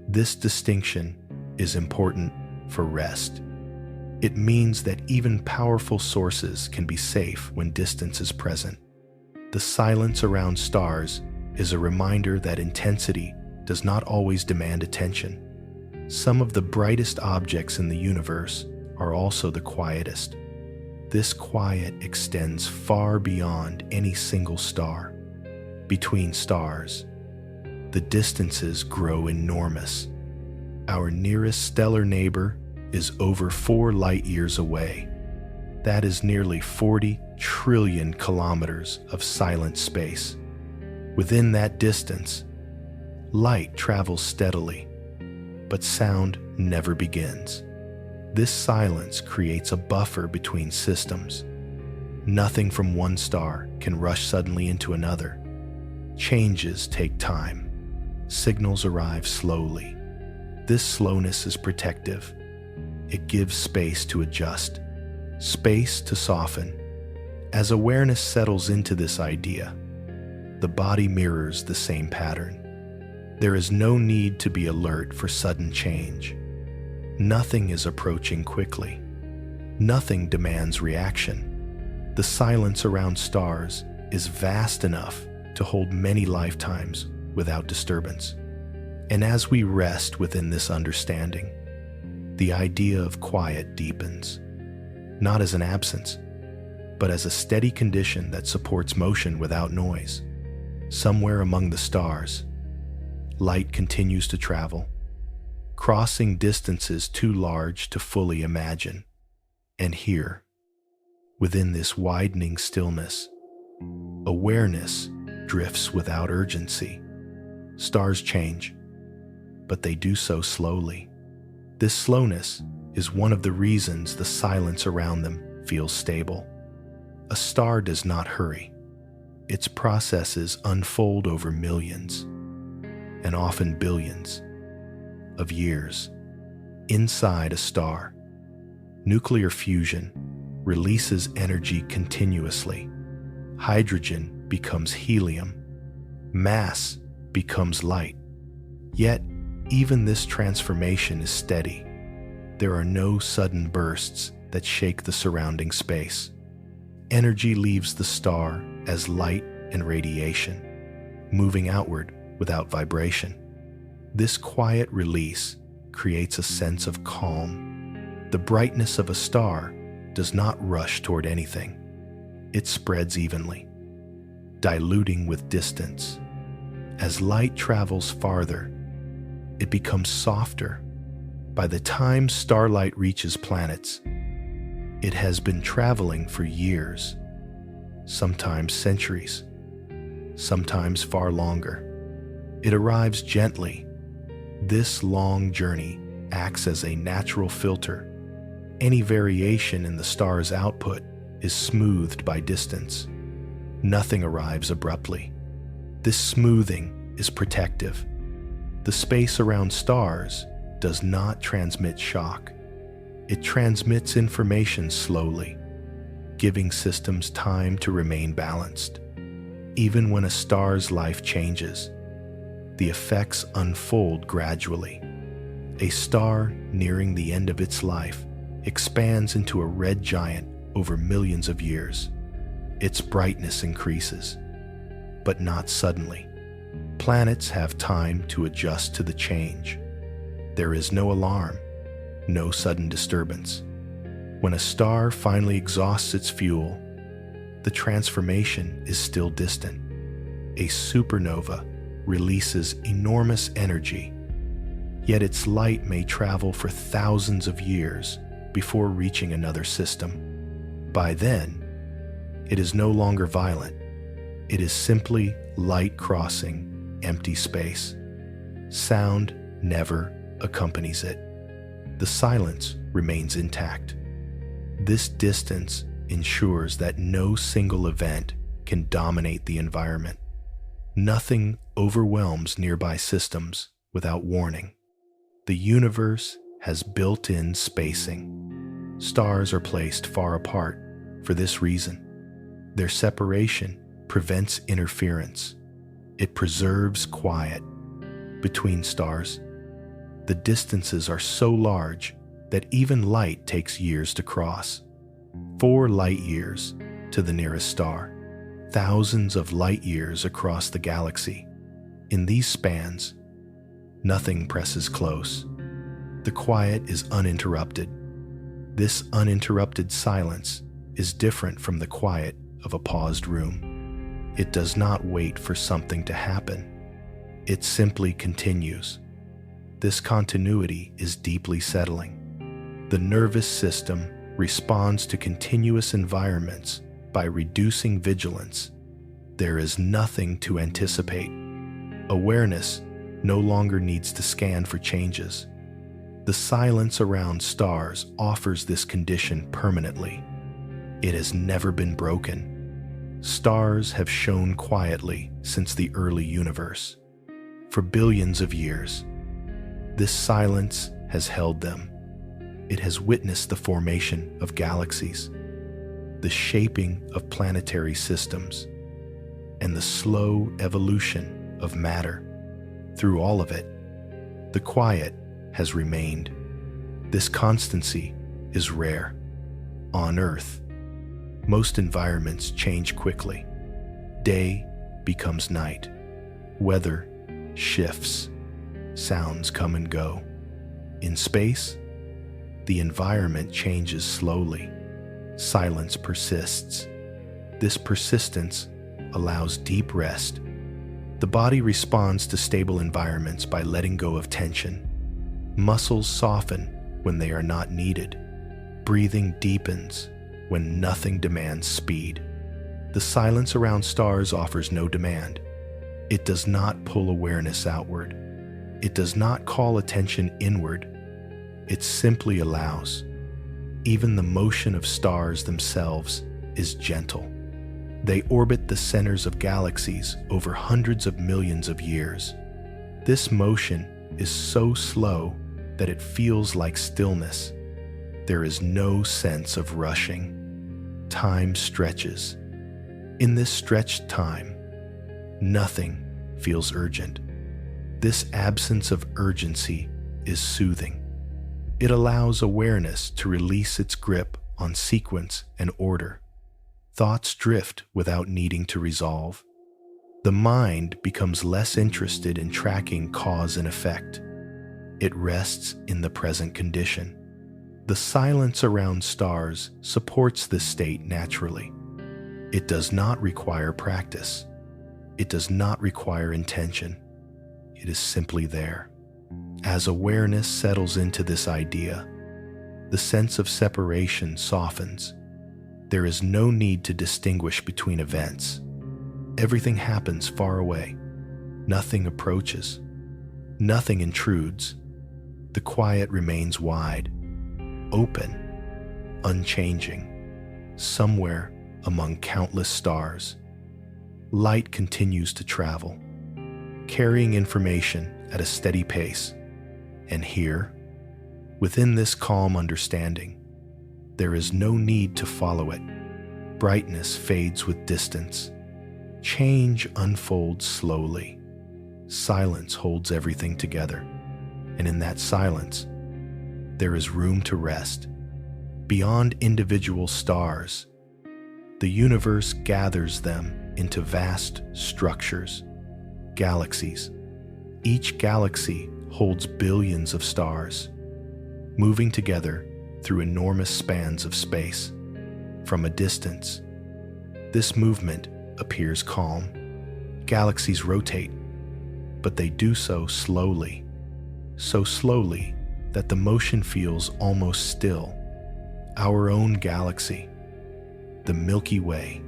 This distinction is important for rest. It means that even powerful sources can be safe when distance is present. The silence around stars is a reminder that intensity does not always demand attention. Some of the brightest objects in the universe are also the quietest. This quiet extends far beyond any single star. Between stars, the distances grow enormous. Our nearest stellar neighbor is over 4 light-years away. That is nearly 40 trillion kilometers of silent space. Within that distance, light travels steadily, but sound never begins. This silence creates a buffer between systems. Nothing from one star can rush suddenly into another. Changes take time. Signals arrive slowly. This slowness is protective. It gives space to adjust, space to soften. As awareness settles into this idea, the body mirrors the same pattern. There is no need to be alert for sudden change. Nothing is approaching quickly. Nothing demands reaction. The silence around stars is vast enough to hold many lifetimes without disturbance. And as we rest within this understanding, the idea of quiet deepens, not as an absence, but as a steady condition that supports motion without noise. Somewhere among the stars, light continues to travel, crossing distances too large to fully imagine. And here, within this widening stillness, awareness drifts without urgency. Stars change, but they do so slowly. This slowness is one of the reasons the silence around them feels stable. A star does not hurry. Its processes unfold over millions, and often billions, of years. Inside a star, nuclear fusion releases energy continuously. Hydrogen becomes helium. Mass becomes light. Yet, even this transformation is steady. There are no sudden bursts that shake the surrounding space. Energy leaves the star as light and radiation, moving outward without vibration. This quiet release creates a sense of calm. The brightness of a star does not rush toward anything. It spreads evenly, diluting with distance. As light travels farther, it becomes softer. By the time starlight reaches planets, it has been traveling for years, sometimes centuries, sometimes far longer. It arrives gently. This long journey acts as a natural filter. Any variation in the star's output is smoothed by distance. Nothing arrives abruptly. This smoothing is protective. The space around stars does not transmit shock. It transmits information slowly, giving systems time to remain balanced. Even when a star's life changes, the effects unfold gradually. A star nearing the end of its life expands into a red giant over millions of years. Its brightness increases, but not suddenly. Planets have time to adjust to the change. There is no alarm, no sudden disturbance. When a star finally exhausts its fuel, the transformation is still distant. A supernova releases enormous energy, yet its light may travel for thousands of years before reaching another system. By then, it is no longer violent. It is simply light crossing empty space. Sound never accompanies it. The silence remains intact. This distance ensures that no single event can dominate the environment. Nothing overwhelms nearby systems without warning. The universe has built-in spacing. Stars are placed far apart for this reason. Their separation prevents interference. It preserves quiet. Between stars, the distances are so large that even light takes years to cross. 4 light years to the nearest star, thousands of light years across the galaxy. In these spans, nothing presses close. The quiet is uninterrupted. This uninterrupted silence is different from the quiet of a paused room. It does not wait for something to happen. It simply continues. This continuity is deeply settling. The nervous system responds to continuous environments by reducing vigilance. There is nothing to anticipate. Awareness no longer needs to scan for changes. The silence around stars offers this condition permanently. It has never been broken. Stars have shone quietly since the early universe. For billions of years, this silence has held them. It has witnessed the formation of galaxies, the shaping of planetary systems, and the slow evolution of matter. Through all of it, the quiet has remained. This constancy is rare. On Earth, most environments change quickly. Day becomes night. Weather shifts. Sounds come and go. In space, the environment changes slowly. Silence persists. This persistence allows deep rest. The body responds to stable environments by letting go of tension. Muscles soften when they are not needed. Breathing deepens when nothing demands speed. The silence around stars offers no demand. It does not pull awareness outward. It does not call attention inward. It simply allows. Even the motion of stars themselves is gentle. They orbit the centers of galaxies over hundreds of millions of years. This motion is so slow that it feels like stillness. There is no sense of rushing. Time stretches. In this stretched time, nothing feels urgent. This absence of urgency is soothing. It allows awareness to release its grip on sequence and order. Thoughts drift without needing to resolve. The mind becomes less interested in tracking cause and effect. It rests in the present condition. The silence around stars supports this state naturally. It does not require practice. It does not require intention. It is simply there. As awareness settles into this idea, the sense of separation softens. There is no need to distinguish between events. Everything happens far away. Nothing approaches. Nothing intrudes. The quiet remains wide, open, unchanging, somewhere among countless stars. Light continues to travel, carrying information at a steady pace. And here, within this calm understanding, there is no need to follow it. Brightness fades with distance. Change unfolds slowly. Silence holds everything together. And in that silence, there is room to rest. Beyond individual stars, the universe gathers them into vast structures, galaxies. Each galaxy holds billions of stars, moving together through enormous spans of space. From a distance, this movement appears calm. Galaxies rotate, but they do so slowly that the motion feels almost still. Our own galaxy, the Milky Way,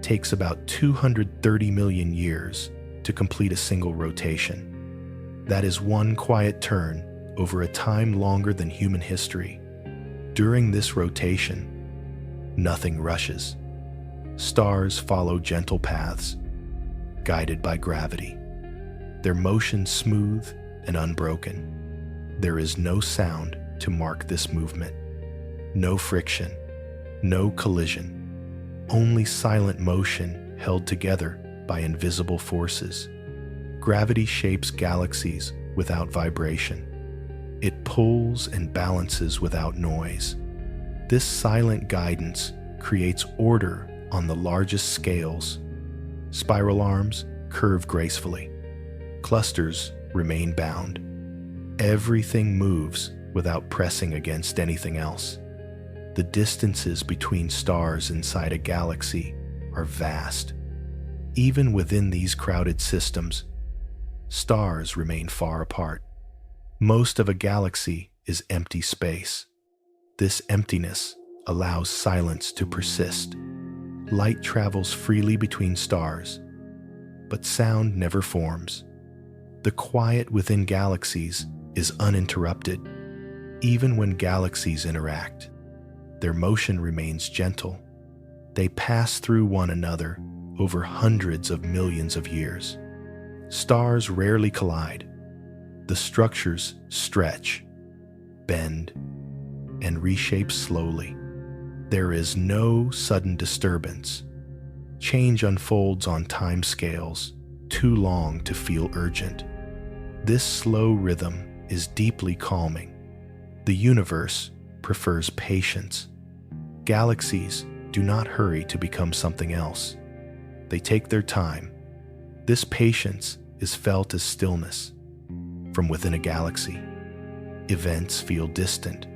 takes about 230 million years to complete a single rotation. That is one quiet turn over a time longer than human history. During this rotation, nothing rushes. Stars follow gentle paths, guided by gravity. Their motion smooth and unbroken. There is no sound to mark this movement. No friction, no collision. Only silent motion held together by invisible forces. Gravity shapes galaxies without vibration. It pulls and balances without noise. This silent guidance creates order on the largest scales. Spiral arms curve gracefully. Clusters remain bound. Everything moves without pressing against anything else. The distances between stars inside a galaxy are vast. Even within these crowded systems, stars remain far apart. Most of a galaxy is empty space. This emptiness allows silence to persist. Light travels freely between stars, but sound never forms. The quiet within galaxies is uninterrupted. Even when galaxies interact, their motion remains gentle. They pass through one another over hundreds of millions of years. Stars rarely collide. The structures stretch, bend, and reshape slowly. There is no sudden disturbance. Change unfolds on time scales too long to feel urgent. This slow rhythm is deeply calming. The universe prefers patience. Galaxies do not hurry to become something else. They take their time. This patience is felt as stillness. From within a galaxy, events feel distant.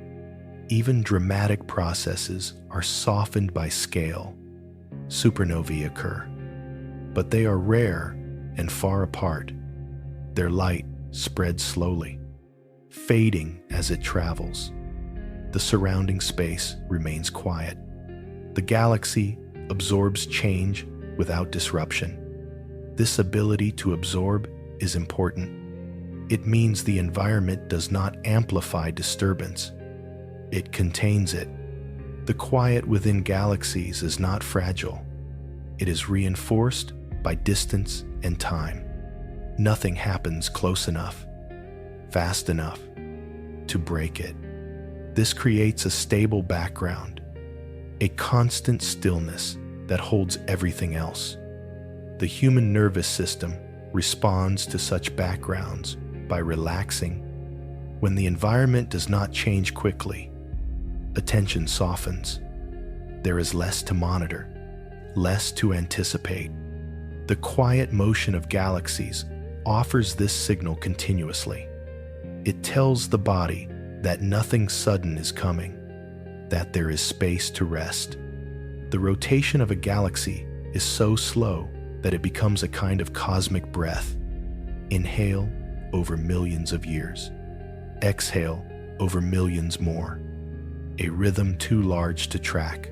Even dramatic processes are softened by scale. Supernovae occur, but they are rare and far apart. Their light spreads slowly, fading as it travels. The surrounding space remains quiet. The galaxy absorbs change without disruption. This ability to absorb is important. It means the environment does not amplify disturbance. It contains it. The quiet within galaxies is not fragile. It is reinforced by distance and time. Nothing happens close enough, fast enough to break it. This creates a stable background, a constant stillness that holds everything else. The human nervous system responds to such backgrounds by relaxing. When the environment does not change quickly, attention softens. There is less to monitor, less to anticipate. The quiet motion of galaxies offers this signal continuously. It tells the body that nothing sudden is coming, that there is space to rest. The rotation of a galaxy is so slow that it becomes a kind of cosmic breath. Inhale over millions of years. Exhale over millions more. A rhythm too large to track.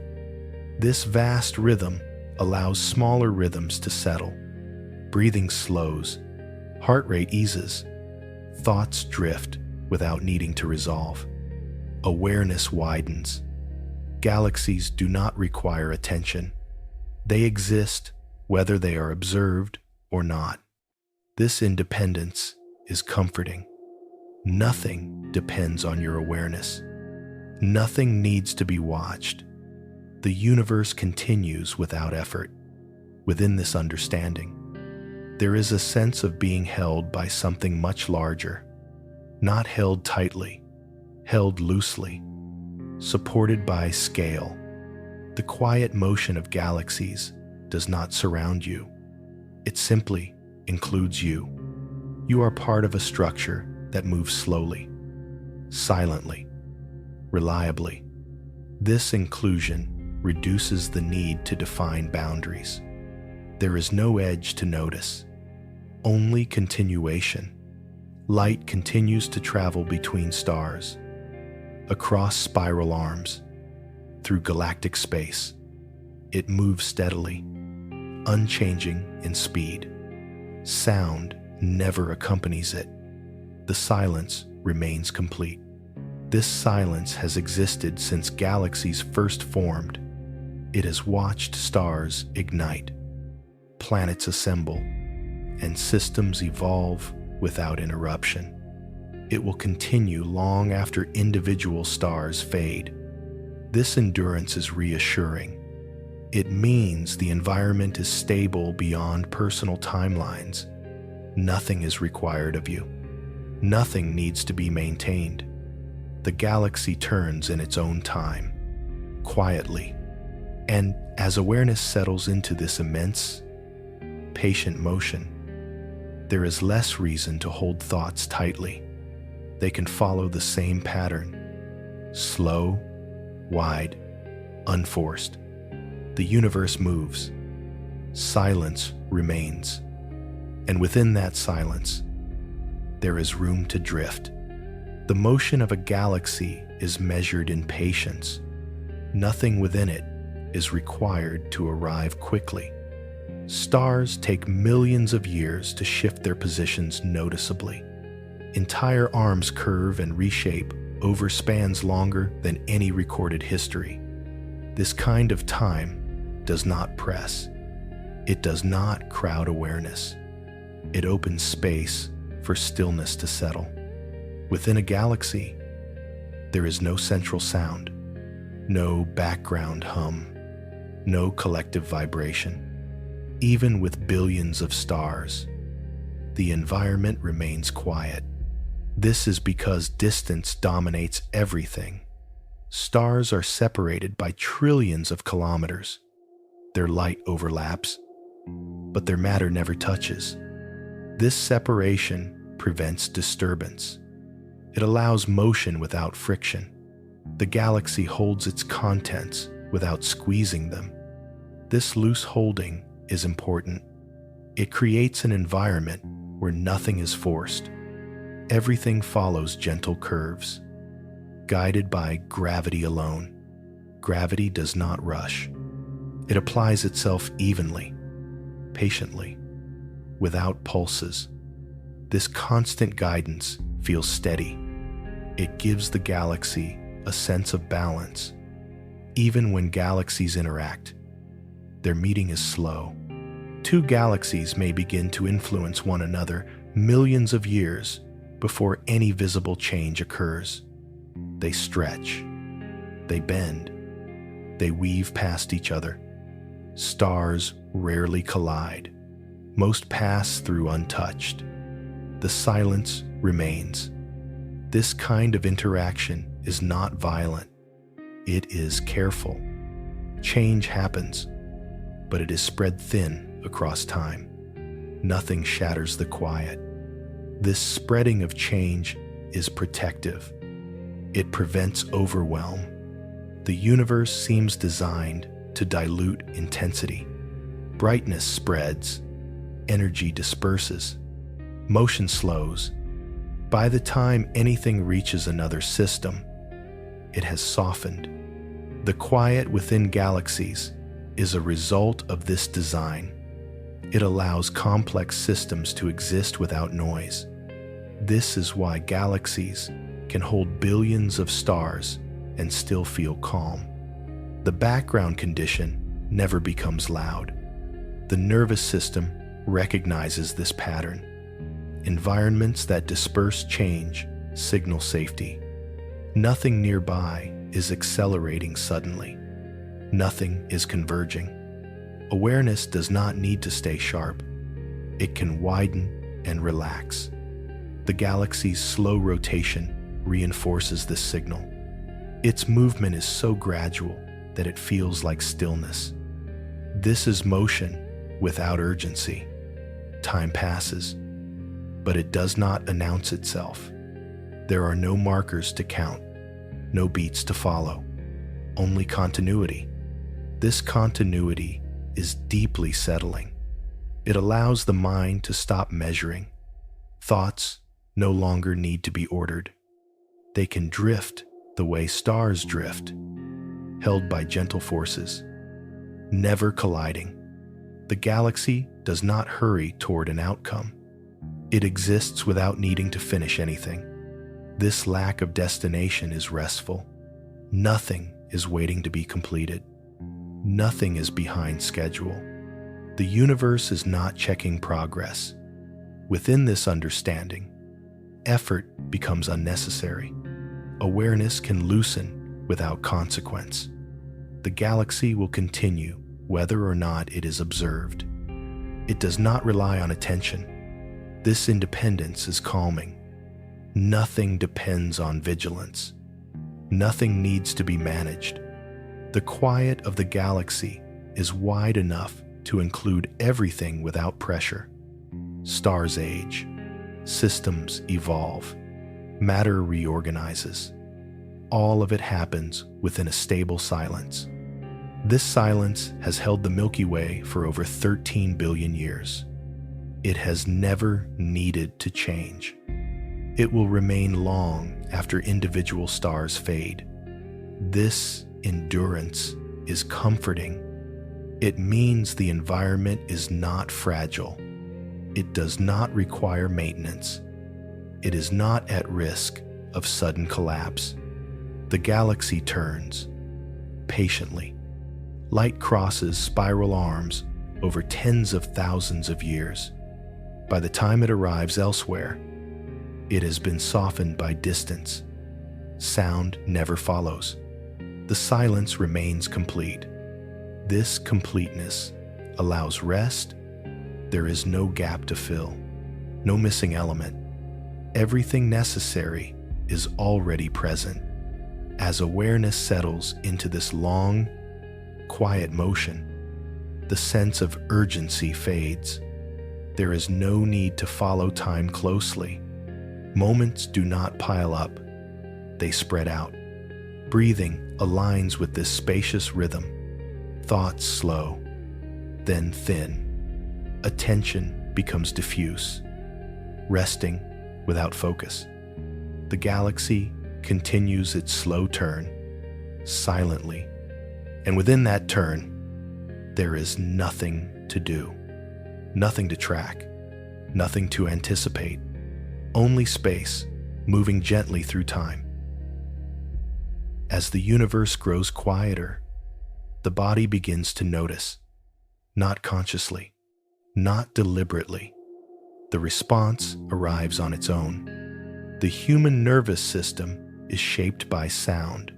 This vast rhythm allows smaller rhythms to settle. Breathing slows. Heart rate eases. Thoughts drift without needing to resolve. Awareness widens. Galaxies do not require attention. They exist whether they are observed or not. This independence is comforting. Nothing depends on your awareness. Nothing needs to be watched. The universe continues without effort. Within this understanding, there is a sense of being held by something much larger, not held tightly, held loosely, supported by scale. The quiet motion of galaxies does not surround you. It simply includes you. You are part of a structure that moves slowly, silently, reliably. This inclusion reduces the need to define boundaries. There is no edge to notice, only continuation. Light continues to travel between stars, across spiral arms, through galactic space. It moves steadily, unchanging in speed. Sound never accompanies it. The silence remains complete. This silence has existed since galaxies first formed. It has watched stars ignite, planets assemble, and systems evolve without interruption. It will continue long after individual stars fade. This endurance is reassuring. It means the environment is stable beyond personal timelines. Nothing is required of you. Nothing needs to be maintained. The galaxy turns in its own time, quietly. And as awareness settles into this immense, patient motion, there is less reason to hold thoughts tightly. They can follow the same pattern. Slow, wide, unforced. The universe moves. Silence remains. And within that silence, there is room to drift. The motion of a galaxy is measured in patience. Nothing within it is required to arrive quickly. Stars take millions of years to shift their positions noticeably. Entire arms curve and reshape over spans longer than any recorded history. This kind of time does not press. It does not crowd awareness. It opens space for stillness to settle. Within a galaxy, there is no central sound, no background hum, no collective vibration. Even with billions of stars, the environment remains quiet. This is because distance dominates everything. Stars are separated by trillions of kilometers. Their light overlaps, but their matter never touches. This separation prevents disturbance. It allows motion without friction. The galaxy holds its contents without squeezing them. This loose holding is important. It creates an environment where nothing is forced. Everything follows gentle curves, guided by gravity alone. Gravity does not rush. It applies itself evenly, patiently, without pulses. This constant guidance feels steady. It gives the galaxy a sense of balance. Even when galaxies interact, their meeting is slow. Two galaxies may begin to influence one another millions of years before any visible change occurs. They stretch, they bend, they weave past each other. Stars rarely collide. Most pass through untouched. The silence remains. This kind of interaction is not violent. It is careful. Change happens, but it is spread thin across time. Nothing shatters the quiet. This spreading of change is protective. It prevents overwhelm. The universe seems designed to dilute intensity. Brightness spreads, energy disperses, motion slows. By the time anything reaches another system, it has softened. The quiet within galaxies is a result of this design. It allows complex systems to exist without noise. This is why galaxies can hold billions of stars and still feel calm. The background condition never becomes loud. The nervous system recognizes this pattern. Environments that disperse change signal safety. Nothing nearby is accelerating suddenly. Nothing is converging. Awareness does not need to stay sharp. It can widen and relax. The galaxy's slow rotation reinforces this signal. Its movement is so gradual that it feels like stillness. This is motion without urgency. Time passes, but it does not announce itself. There are no markers to count, no beats to follow, only continuity. This continuity is deeply settling. It allows the mind to stop measuring. Thoughts no longer need to be ordered. They can drift the way stars drift, held by gentle forces, never colliding. The galaxy does not hurry toward an outcome. It exists without needing to finish anything. This lack of destination is restful. Nothing is waiting to be completed. Nothing is behind schedule. The universe is not checking progress. Within this understanding, effort becomes unnecessary. Awareness can loosen without consequence. The galaxy will continue whether or not it is observed. It does not rely on attention. This independence is calming. Nothing depends on vigilance. Nothing needs to be managed. The quiet of the galaxy is wide enough to include everything without pressure. Stars age, systems evolve, matter reorganizes. All of it happens within a stable silence. This silence has held the Milky Way for over 13 billion years. It has never needed to change. It will remain long after individual stars fade. This endurance is comforting. It means the environment is not fragile. It does not require maintenance. It is not at risk of sudden collapse. The galaxy turns patiently. Light crosses spiral arms over tens of thousands of years. By the time it arrives elsewhere, it has been softened by distance. Sound never follows. The silence remains complete. This completeness allows rest. There is no gap to fill, no missing element. Everything necessary is already present. As awareness settles into this long, quiet motion, the sense of urgency fades. There is no need to follow time closely. Moments do not pile up. They spread out. Breathing aligns with this spacious rhythm. Thoughts slow, then thin. Attention becomes diffuse, resting without focus. The galaxy continues its slow turn, silently. And within that turn, there is nothing to do, nothing to track, nothing to anticipate, only space moving gently through time. As the universe grows quieter, the body begins to notice, not consciously, not deliberately. The response arrives on its own. The human nervous system is shaped by sound.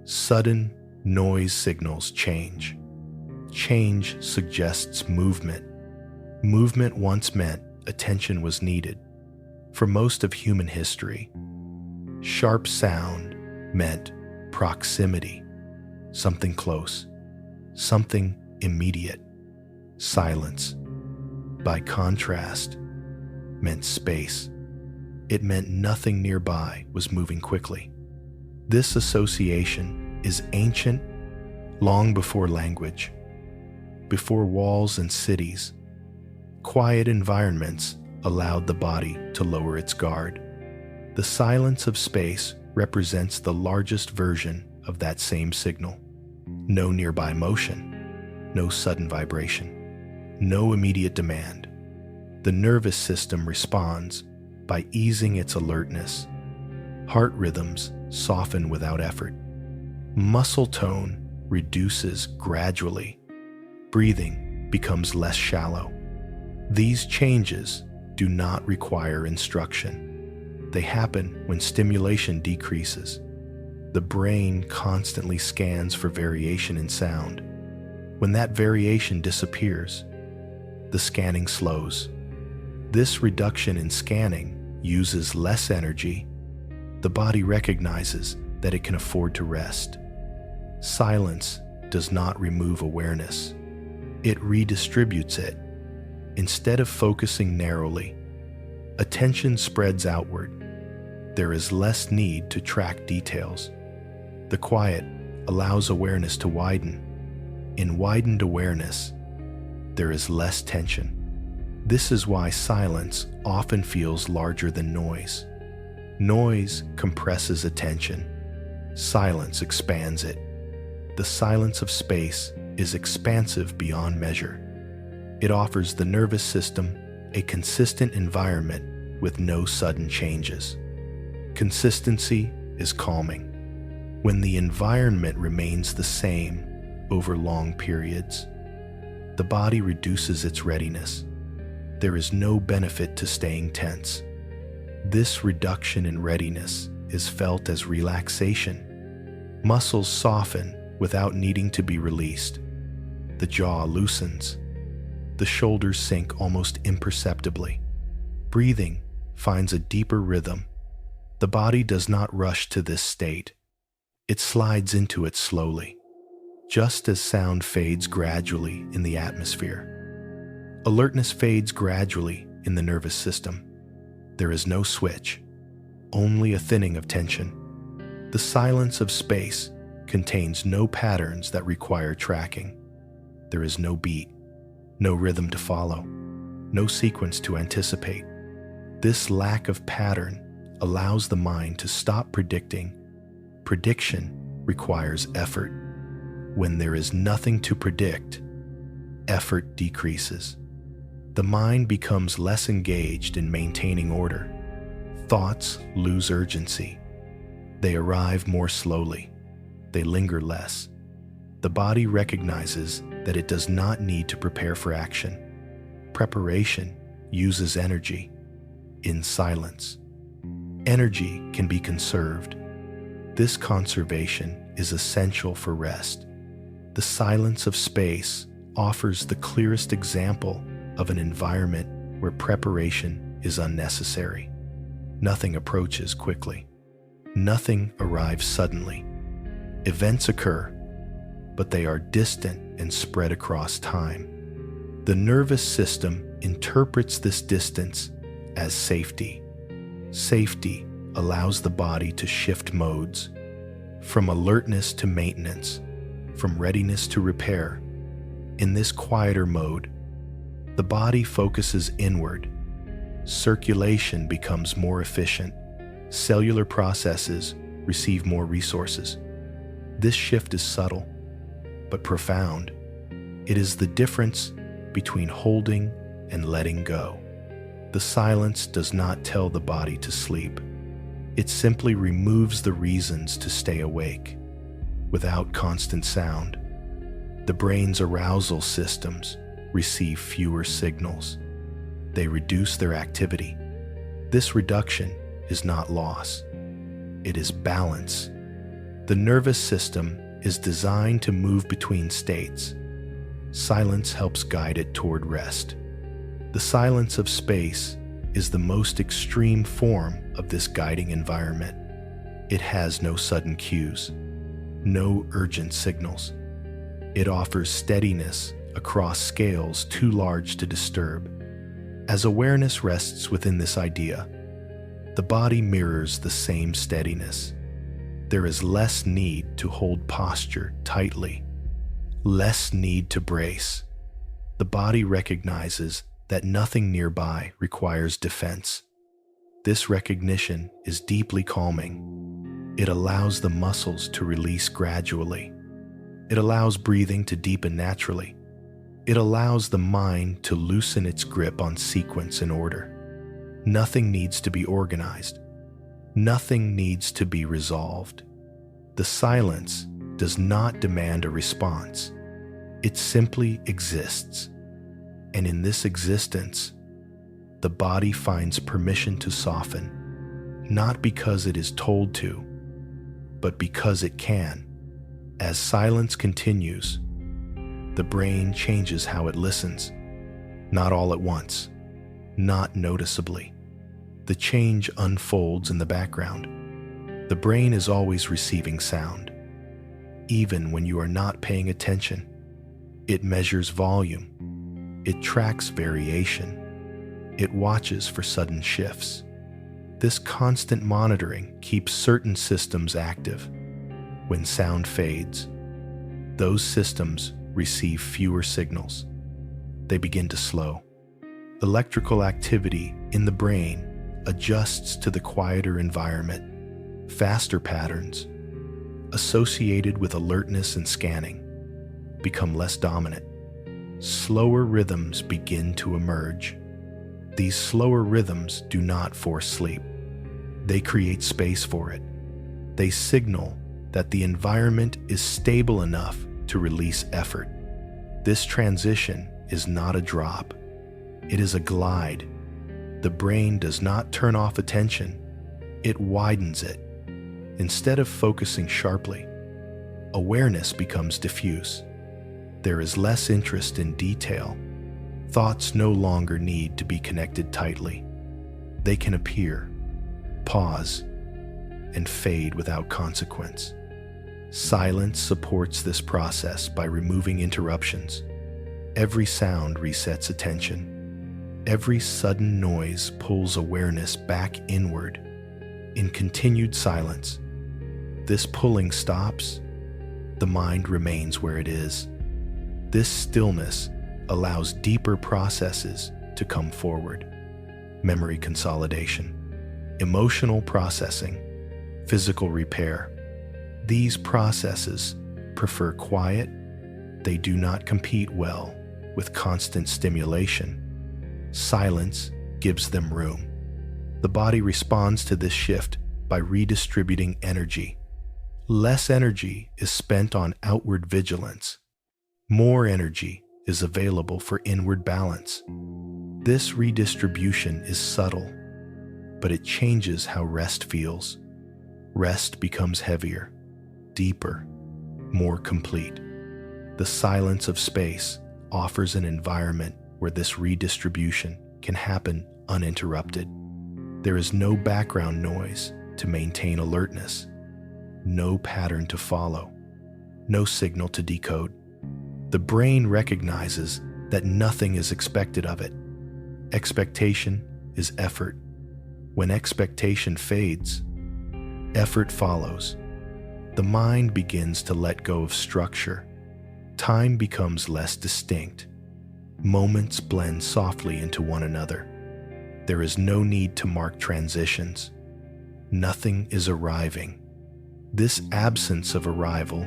Sudden noise signals change. Change suggests movement. Movement once meant attention was needed. For most of human history, sharp sound meant proximity, something close, something immediate. Silence, by contrast, meant space. It meant nothing nearby was moving quickly. This association is ancient, long before language, before walls and cities. Quiet environments allowed the body to lower its guard. The silence of space represents the largest version of that same signal. No nearby motion, no sudden vibration, no immediate demand. The nervous system responds by easing its alertness. Heart rhythms soften without effort. Muscle tone reduces gradually. Breathing becomes less shallow. These changes do not require instruction. They happen when stimulation decreases. The brain constantly scans for variation in sound. When that variation disappears, the scanning slows. This reduction in scanning uses less energy. The body recognizes that it can afford to rest. Silence does not remove awareness. It redistributes it. Instead of focusing narrowly, attention spreads outward. There is less need to track details. The quiet allows awareness to widen. In widened awareness, there is less tension. This is why silence often feels larger than noise. Noise compresses attention. Silence expands it. The silence of space is expansive beyond measure. It offers the nervous system a consistent environment with no sudden changes. Consistency is calming. When the environment remains the same over long periods, the body reduces its readiness. There is no benefit to staying tense. This reduction in readiness is felt as relaxation. Muscles soften without needing to be released. The jaw loosens. The shoulders sink almost imperceptibly. Breathing finds a deeper rhythm. The body does not rush to this state. It slides into it slowly, just as sound fades gradually in the atmosphere. Alertness fades gradually in the nervous system. There is no switch, only a thinning of tension. The silence of space contains no patterns that require tracking. There is no beat, no rhythm to follow, no sequence to anticipate. This lack of pattern allows the mind to stop predicting. Prediction requires effort. When there is nothing to predict, effort decreases. The mind becomes less engaged in maintaining order. Thoughts lose urgency. They arrive more slowly. They linger less. The body recognizes that it does not need to prepare for action. Preparation uses energy. In silence, energy can be conserved. This conservation is essential for rest. The silence of space offers the clearest example of an environment where preparation is unnecessary. Nothing approaches quickly. Nothing arrives suddenly. Events occur, but they are distant and spread across time. The nervous system interprets this distance as safety. Safety allows the body to shift modes, from alertness to maintenance, from readiness to repair. In this quieter mode, the body focuses inward. Circulation becomes more efficient. Cellular processes receive more resources. This shift is subtle, but profound. It is the difference between holding and letting go. The silence does not tell the body to sleep. It simply removes the reasons to stay awake. Without constant sound, the brain's arousal systems receive fewer signals. They reduce their activity. This reduction is not loss. It is balance. The nervous system is designed to move between states. Silence helps guide it toward rest. The silence of space is the most extreme form of this guiding environment. It has no sudden cues, no urgent signals. It offers steadiness across scales too large to disturb. As awareness rests within this idea, the body mirrors the same steadiness. There is less need to hold posture tightly, less need to brace. The body recognizes that nothing nearby requires defense. This recognition is deeply calming. It allows the muscles to release gradually. It allows breathing to deepen naturally. It allows the mind to loosen its grip on sequence and order. Nothing needs to be organized. Nothing needs to be resolved. The silence does not demand a response. It simply exists. And in this existence, the body finds permission to soften, not because it is told to, but because it can. As silence continues, the brain changes how it listens, not all at once, not noticeably. The change unfolds in the background. The brain is always receiving sound. Even when you are not paying attention, it measures volume. It tracks variation. It watches for sudden shifts. This constant monitoring keeps certain systems active. When sound fades, those systems receive fewer signals. They begin to slow. Electrical activity in the brain adjusts to the quieter environment. Faster patterns, associated with alertness and scanning, become less dominant. Slower rhythms begin to emerge. These slower rhythms do not force sleep. They create space for it. They signal that the environment is stable enough to release effort. This transition is not a drop. It is a glide. The brain does not turn off attention. It widens it. Instead of focusing sharply, awareness becomes diffuse. There is less interest in detail. Thoughts no longer need to be connected tightly. They can appear, pause, and fade without consequence. Silence supports this process by removing interruptions. Every sound resets attention. Every sudden noise pulls awareness back inward. In continued silence, this pulling stops. The mind remains where it is. This stillness allows deeper processes to come forward. Memory consolidation, emotional processing, physical repair. These processes prefer quiet. They do not compete well with constant stimulation. Silence gives them room. The body responds to this shift by redistributing energy. Less energy is spent on outward vigilance. More energy is available for inward balance. This redistribution is subtle, but it changes how rest feels. Rest becomes heavier, deeper, more complete. The silence of space offers an environment where this redistribution can happen uninterrupted. There is no background noise to maintain alertness, no pattern to follow, no signal to decode. The brain recognizes that nothing is expected of it. Expectation is effort. When expectation fades, effort follows. The mind begins to let go of structure. Time becomes less distinct. Moments blend softly into one another. There is no need to mark transitions. Nothing is arriving. This absence of arrival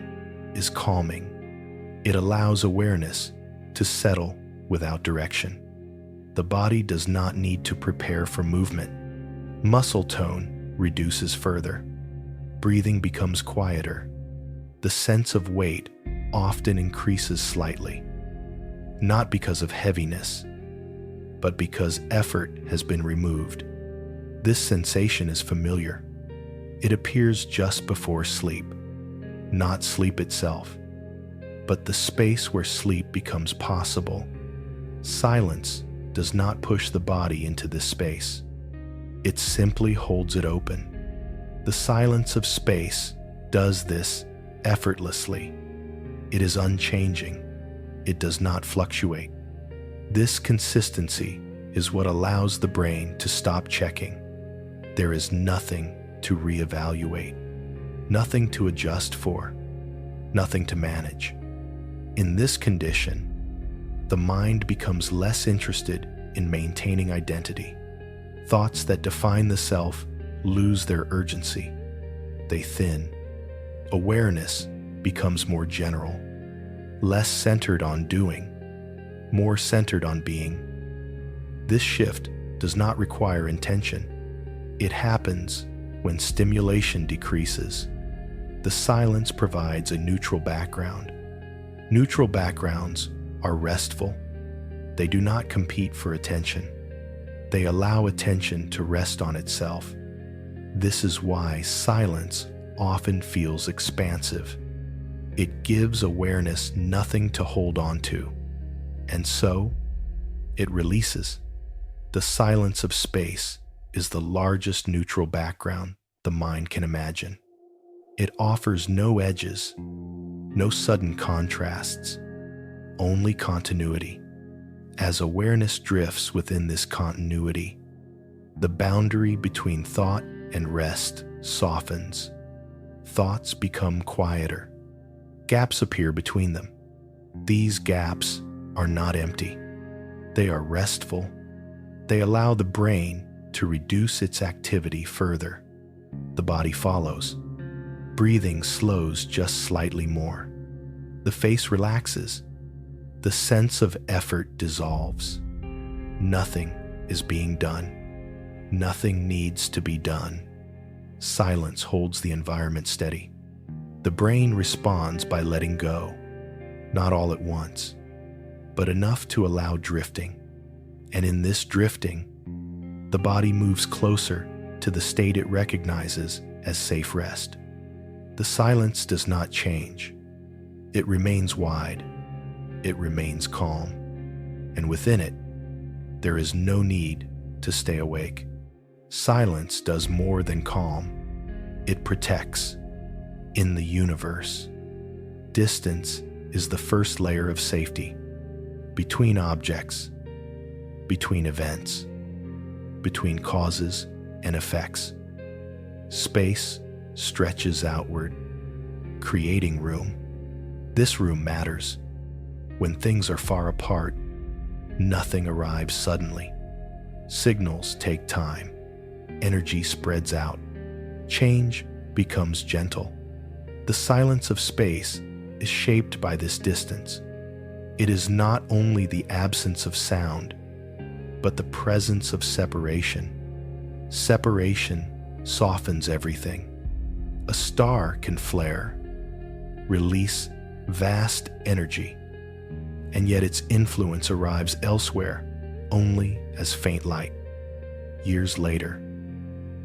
is calming. It allows awareness to settle without direction. The body does not need to prepare for movement. Muscle tone reduces further. Breathing becomes quieter. The sense of weight often increases slightly, not because of heaviness, but because effort has been removed. This sensation is familiar. It appears just before sleep, not sleep itself, but the space where sleep becomes possible. Silence does not push the body into this space. It simply holds it open. The silence of space does this effortlessly. It is unchanging. It does not fluctuate. This consistency is what allows the brain to stop checking. There is nothing to reevaluate, nothing to adjust for, nothing to manage. In this condition, the mind becomes less interested in maintaining identity. Thoughts that define the self lose their urgency. They thin. Awareness becomes more general, less centered on doing, more centered on being. This shift does not require intention. It happens when stimulation decreases. The silence provides a neutral background. Neutral backgrounds are restful. They do not compete for attention. They allow attention to rest on itself. This is why silence often feels expansive. It gives awareness nothing to hold on to, and so it releases. The silence of space is the largest neutral background the mind can imagine. It offers no edges, no sudden contrasts, only continuity. As awareness drifts within this continuity, the boundary between thought and rest softens. Thoughts become quieter. Gaps appear between them. These gaps are not empty. They are restful. They allow the brain to reduce its activity further. The body follows. Breathing slows just slightly more. The face relaxes. The sense of effort dissolves. Nothing is being done. Nothing needs to be done. Silence holds the environment steady. The brain responds by letting go, not all at once, but enough to allow drifting. And in this drifting, the body moves closer to the state it recognizes as safe rest. The silence does not change. It remains wide. It remains calm. And within it, there is no need to stay awake. Silence does more than calm. It protects. In the universe, distance is the first layer of safety. Between objects, between events, between causes and effects. Space stretches outward, creating room. This room matters. When things are far apart, nothing arrives suddenly. Signals take time. Energy spreads out. Change becomes gentle. The silence of space is shaped by this distance. It is not only the absence of sound, but the presence of separation. Separation softens everything. A star can flare, release vast energy, and yet its influence arrives elsewhere only as faint light. Years later,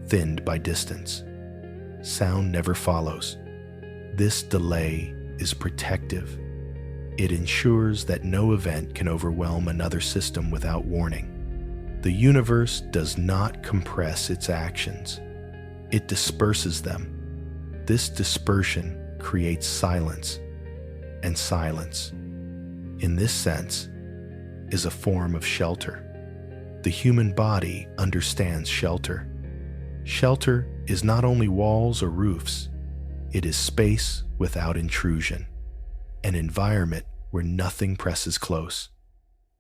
thinned by distance, sound never follows. This delay is protective. It ensures that no event can overwhelm another system without warning. The universe does not compress its actions. It disperses them. This dispersion creates silence, and silence, in this sense, is a form of shelter. The human body understands shelter. Shelter is not only walls or roofs. It is space without intrusion, an environment where nothing presses close,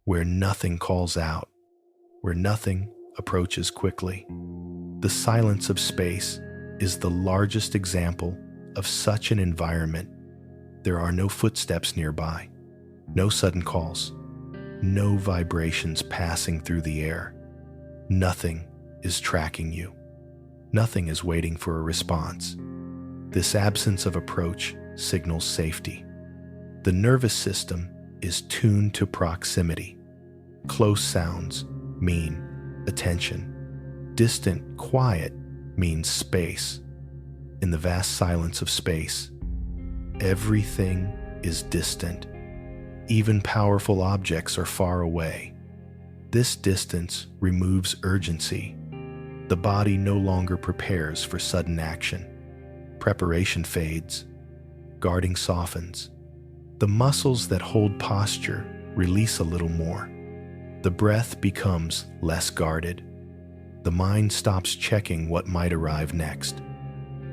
where nothing calls out, where nothing approaches quickly. The silence of space is the largest example of such an environment. There are no footsteps nearby, no sudden calls, no vibrations passing through the air. Nothing is tracking you. Nothing is waiting for a response. This absence of approach signals safety. The nervous system is tuned to proximity. Close sounds mean attention. Distant, quiet means space. In the vast silence of space, everything is distant. Even powerful objects are far away. This distance removes urgency. The body no longer prepares for sudden action. Preparation fades. Guarding softens. The muscles that hold posture release a little more. The breath becomes less guarded. The mind stops checking what might arrive next.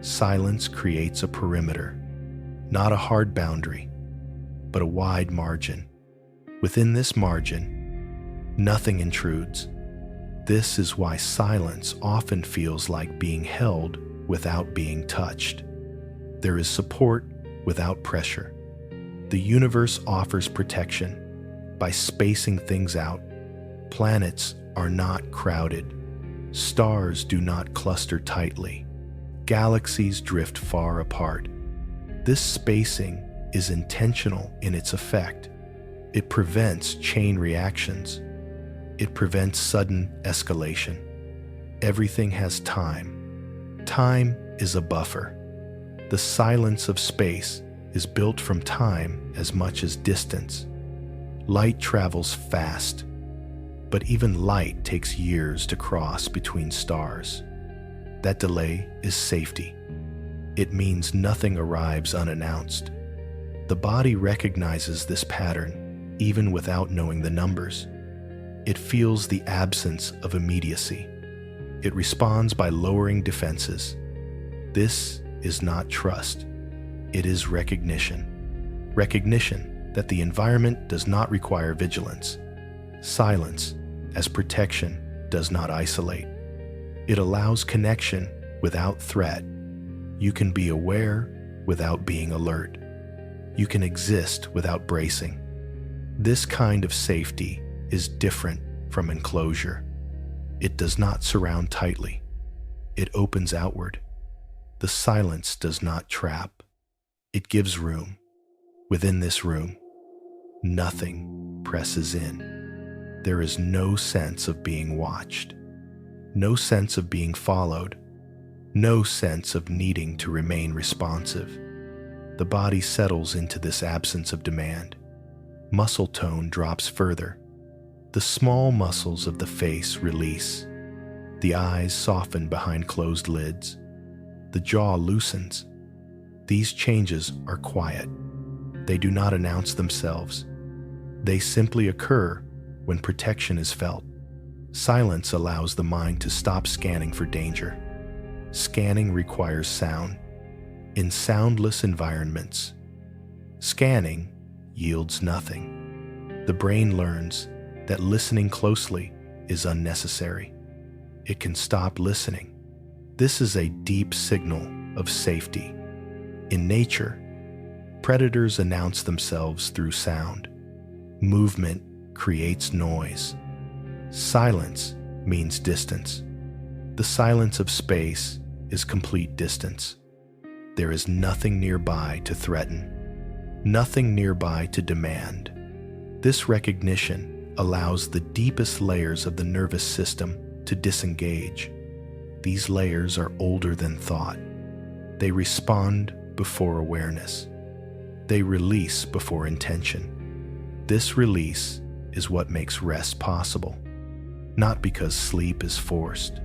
Silence creates a perimeter, not a hard boundary, but a wide margin. Within this margin, nothing intrudes. This is why silence often feels like being held without being touched. There is support without pressure. The universe offers protection by spacing things out. Planets are not crowded. Stars do not cluster tightly. Galaxies drift far apart. This spacing is intentional in its effect. It prevents chain reactions. It prevents sudden escalation. Everything has time. Time is a buffer. The silence of space is built from time as much as distance. Light travels fast, but even light takes years to cross between stars. That delay is safety. It means nothing arrives unannounced. The body recognizes this pattern even without knowing the numbers. It feels the absence of immediacy. It responds by lowering defenses. This is not trust. It is recognition. Recognition that the environment does not require vigilance. Silence, as protection, does not isolate. It allows connection without threat. You can be aware without being alert. You can exist without bracing. This kind of safety is different from enclosure. It does not surround tightly. It opens outward. The silence does not trap. It gives room. Within this room, nothing presses in. There is no sense of being watched, no sense of being followed, no sense of needing to remain responsive. The body settles into this absence of demand. Muscle tone drops further. The small muscles of the face release. The eyes soften behind closed lids. The jaw loosens. These changes are quiet. They do not announce themselves. They simply occur when protection is felt. Silence allows the mind to stop scanning for danger. Scanning requires sound. In soundless environments, scanning yields nothing. The brain learns that listening closely is unnecessary. It can stop listening. This is a deep signal of safety. In nature, predators announce themselves through sound. Movement creates noise. Silence means distance. The silence of space is complete distance. There is nothing nearby to threaten, nothing nearby to demand. This recognition allows the deepest layers of the nervous system to disengage. These layers are older than thought. They respond before awareness. They release before intention. This release is what makes rest possible, not because sleep is forced,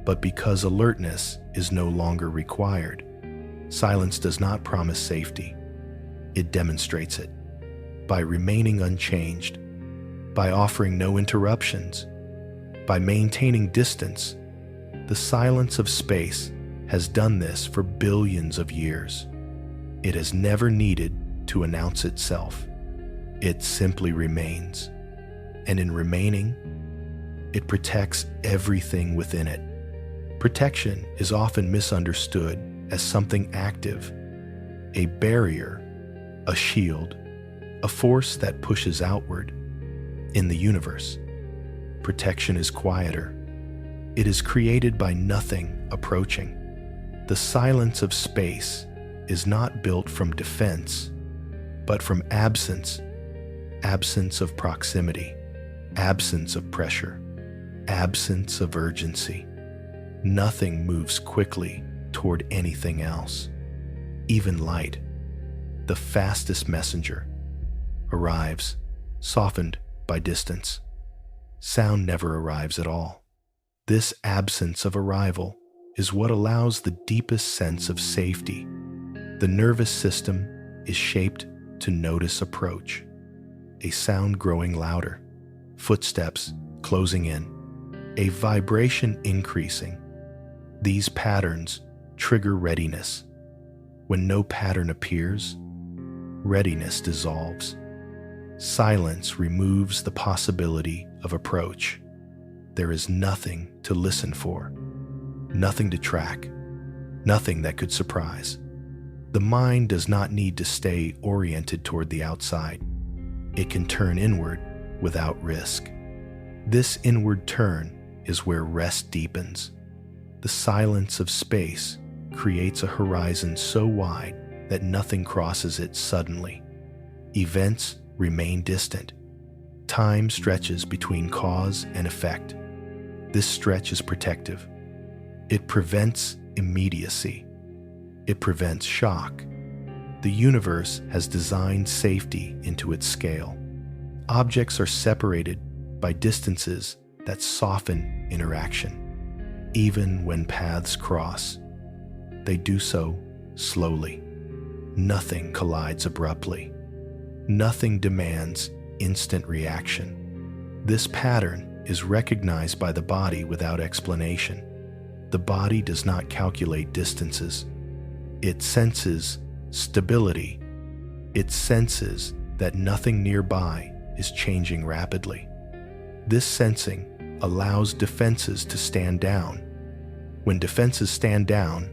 but because alertness is no longer required. Silence does not promise safety. It demonstrates it. By remaining unchanged, by offering no interruptions, by maintaining distance, the silence of space has done this for billions of years. It has never needed to announce itself. It simply remains. And in remaining, it protects everything within it. Protection is often misunderstood as something active, a barrier, a shield, a force that pushes outward. In the universe, protection is quieter. It is created by nothing approaching. The silence of space is not built from defense, but from absence. Absence of proximity, absence of pressure, absence of urgency. Nothing moves quickly toward anything else. Even light, the fastest messenger, arrives, softened by distance. Sound never arrives at all. This absence of arrival is what allows the deepest sense of safety. The nervous system is shaped to notice approach, a sound growing louder, footsteps closing in, a vibration increasing. These patterns trigger readiness. When no pattern appears, readiness dissolves. Silence removes the possibility of approach. There is nothing to listen for, nothing to track, nothing that could surprise. The mind does not need to stay oriented toward the outside. It can turn inward without risk. This inward turn is where rest deepens. The silence of space creates a horizon so wide that nothing crosses it suddenly. Events remain distant. Time stretches between cause and effect. This stretch is protective. It prevents immediacy. It prevents shock. The universe has designed safety into its scale. Objects are separated by distances that soften interaction. Even when paths cross, they do so slowly. Nothing collides abruptly. Nothing demands instant reaction. This pattern is recognized by the body without explanation. The body does not calculate distances. It senses stability. It senses that nothing nearby is changing rapidly. This sensing allows defenses to stand down. When defenses stand down,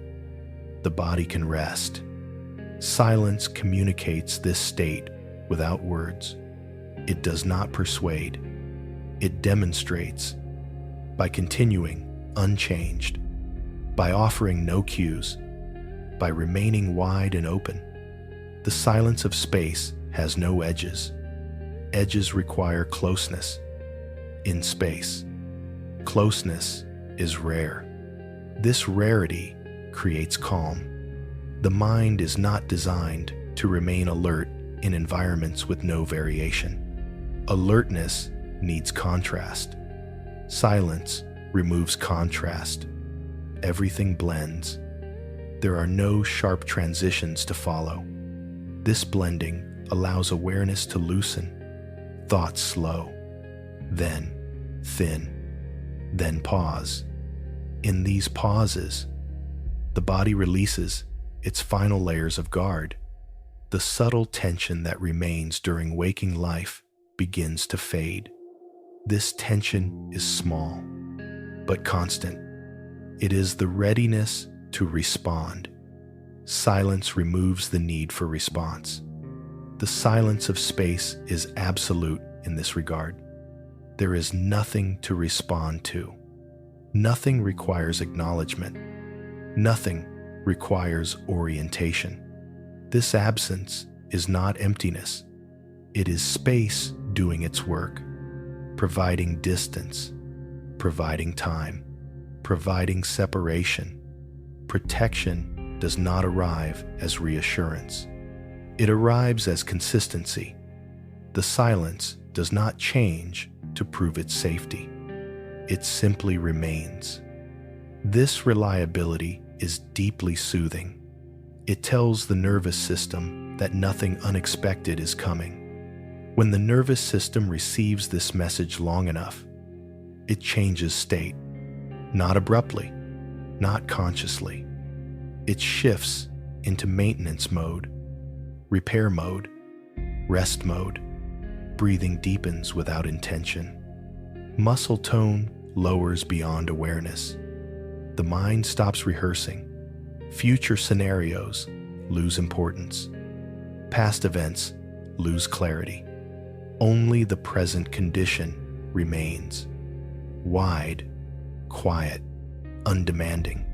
the body can rest. Silence communicates this state without words. It does not persuade. It demonstrates by continuing unchanged, by offering no cues, by remaining wide and open. The silence of space has no edges. Edges require closeness. In space, closeness is rare. This rarity creates calm. The mind is not designed to remain alert in environments with no variation. Alertness needs contrast. Silence removes contrast. Everything blends. There are no sharp transitions to follow. This blending allows awareness to loosen, thoughts slow, then thin, then pause. In these pauses, the body releases its final layers of guard. The subtle tension that remains during waking life begins to fade. This tension is small, but constant. It is the readiness to respond. Silence removes the need for response. The silence of space is absolute in this regard. There is nothing to respond to. Nothing requires acknowledgement. Nothing requires orientation. This absence is not emptiness. It is space doing its work, providing distance, providing time, providing separation. Protection does not arrive as reassurance. It arrives as consistency. The silence does not change to prove its safety. It simply remains. This reliability is deeply soothing. It tells the nervous system that nothing unexpected is coming. When the nervous system receives this message long enough, it changes state. Not abruptly, not consciously. It shifts into maintenance mode, repair mode, rest mode. Breathing deepens without intention. Muscle tone lowers beyond awareness. The mind stops rehearsing. Future scenarios lose importance. Past events lose clarity. Only the present condition remains. Wide, quiet, undemanding.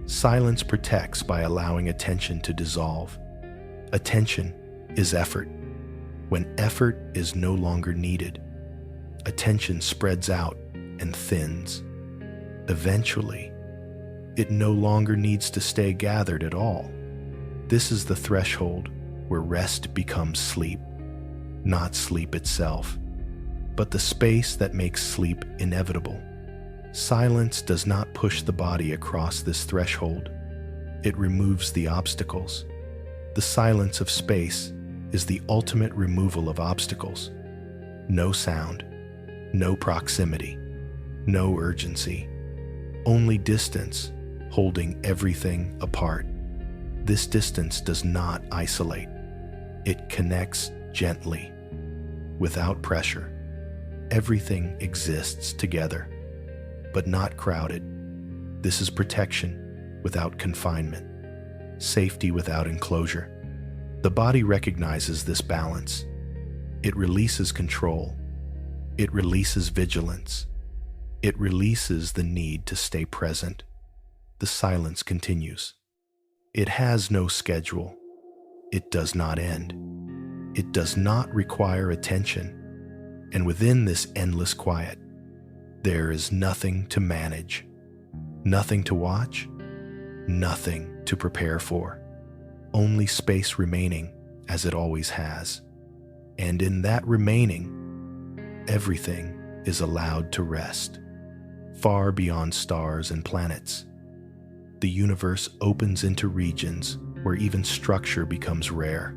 Silence protects by allowing attention to dissolve. Attention is effort. When effort is no longer needed, attention spreads out and thins. Eventually, it no longer needs to stay gathered at all. This is the threshold where rest becomes sleep, not sleep itself, but the space that makes sleep inevitable. Silence does not push the body across this threshold. It removes the obstacles. The silence of space is the ultimate removal of obstacles. No sound, no proximity, no urgency, only distance holding everything apart. This distance does not isolate. It connects gently, without pressure. Everything exists together, but not crowded. This is protection without confinement, safety without enclosure. The body recognizes this balance. It releases control. It releases vigilance. It releases the need to stay present. The silence continues. It has no schedule. It does not end. It does not require attention. And within this endless quiet, there is nothing to manage, nothing to watch, nothing to prepare for. Only space remaining as it always has. And in that remaining, everything is allowed to rest, far beyond stars and planets. The universe opens into regions where even structure becomes rare.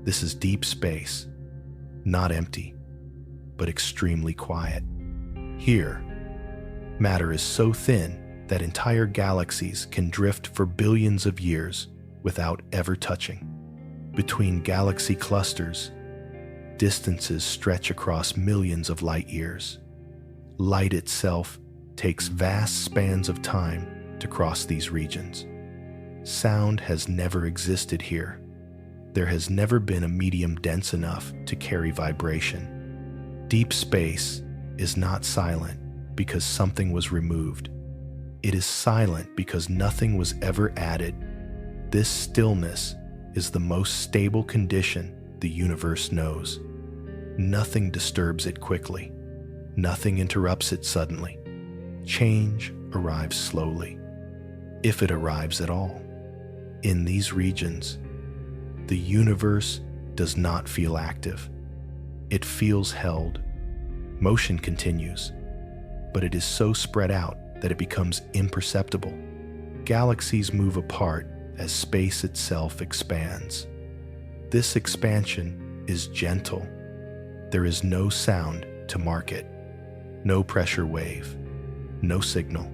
This is deep space, not empty, but extremely quiet. Here, matter is so thin that entire galaxies can drift for billions of years without ever touching. Between galaxy clusters, distances stretch across millions of light years. Light itself takes vast spans of time to cross these regions. Sound has never existed here. There has never been a medium dense enough to carry vibration. Deep space is not silent because something was removed. It is silent because nothing was ever added. This stillness is the most stable condition the universe knows. Nothing disturbs it quickly. Nothing interrupts it suddenly. Change arrives slowly, if it arrives at all. In these regions, the universe does not feel active. It feels held. Motion continues, but it is so spread out that it becomes imperceptible. Galaxies move apart as space itself expands. This expansion is gentle. There is no sound to mark it, no pressure wave, no signal,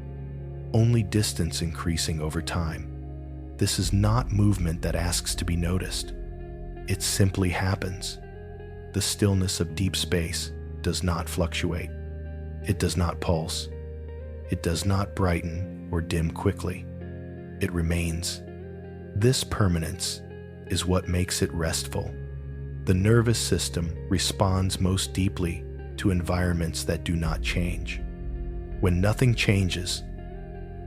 only distance increasing over time. This is not movement that asks to be noticed. It simply happens. The stillness of deep space does not fluctuate. It does not pulse. It does not brighten or dim quickly. It remains. This permanence is what makes it restful. The nervous system responds most deeply to environments that do not change. When nothing changes,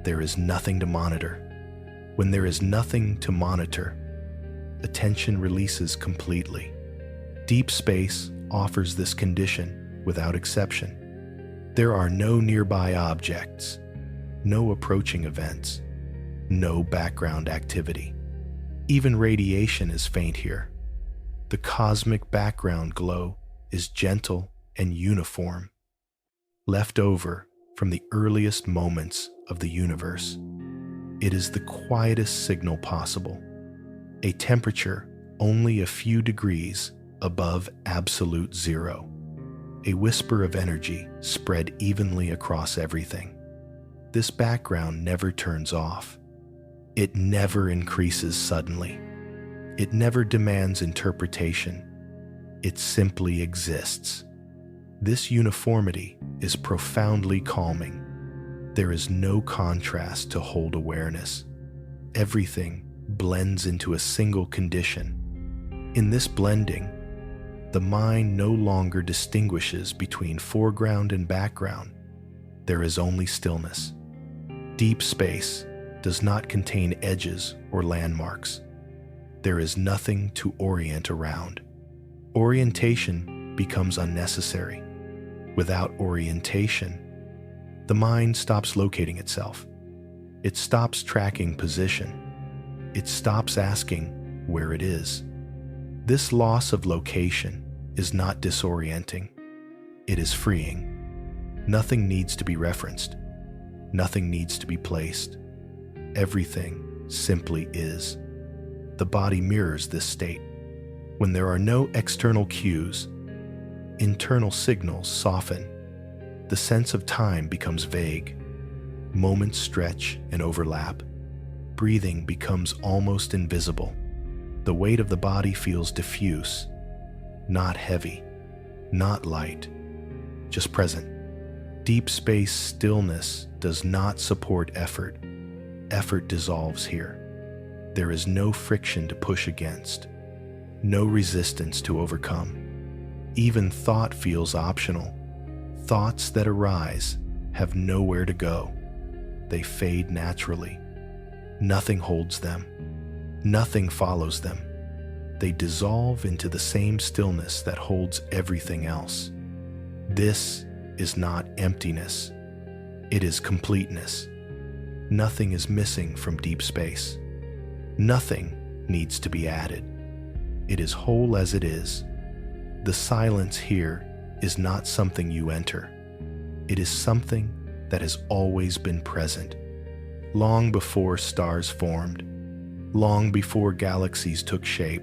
there is nothing to monitor. When there is nothing to monitor, attention releases completely. Deep space offers this condition without exception. There are no nearby objects, no approaching events, no background activity. Even radiation is faint here. The cosmic background glow is gentle and uniform, left over from the earliest moments of the universe. It is the quietest signal possible, a temperature only a few degrees above absolute zero, a whisper of energy spread evenly across everything. This background never turns off. It never increases suddenly. It never demands interpretation. It simply exists. This uniformity is profoundly calming. There is no contrast to hold awareness. Everything blends into a single condition. In this blending, the mind no longer distinguishes between foreground and background. There is only stillness. Deep space does not contain edges or landmarks. There is nothing to orient around. Orientation becomes unnecessary. Without orientation, the mind stops locating itself. It stops tracking position. It stops asking where it is. This loss of location is not disorienting. It is freeing. Nothing needs to be referenced. Nothing needs to be placed. Everything simply is. The body mirrors this state. When there are no external cues, internal signals soften. The sense of time becomes vague. Moments stretch and overlap. Breathing becomes almost invisible. The weight of the body feels diffuse, not heavy, not light, just present. Deep space stillness does not support effort. Effort dissolves here. There is no friction to push against, no resistance to overcome. Even thought feels optional. Thoughts that arise have nowhere to go. They fade naturally. Nothing holds them. Nothing follows them. They dissolve into the same stillness that holds everything else. This is not emptiness. It is completeness. Nothing is missing from deep space. Nothing needs to be added. It is whole as it is. The silence here is not something you enter. It is something that has always been present. Long before stars formed, long before galaxies took shape,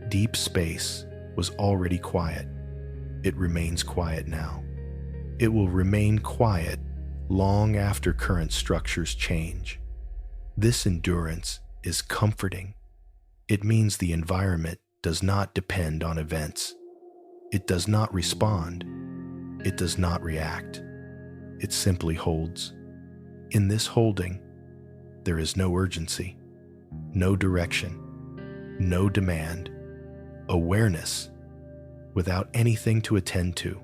deep space was already quiet. It remains quiet now. It will remain quiet long after current structures change. This endurance is comforting. It means the environment does not depend on events. It does not respond. It does not react. It simply holds. In this holding, there is no urgency, no direction, no demand. Awareness, without anything to attend to,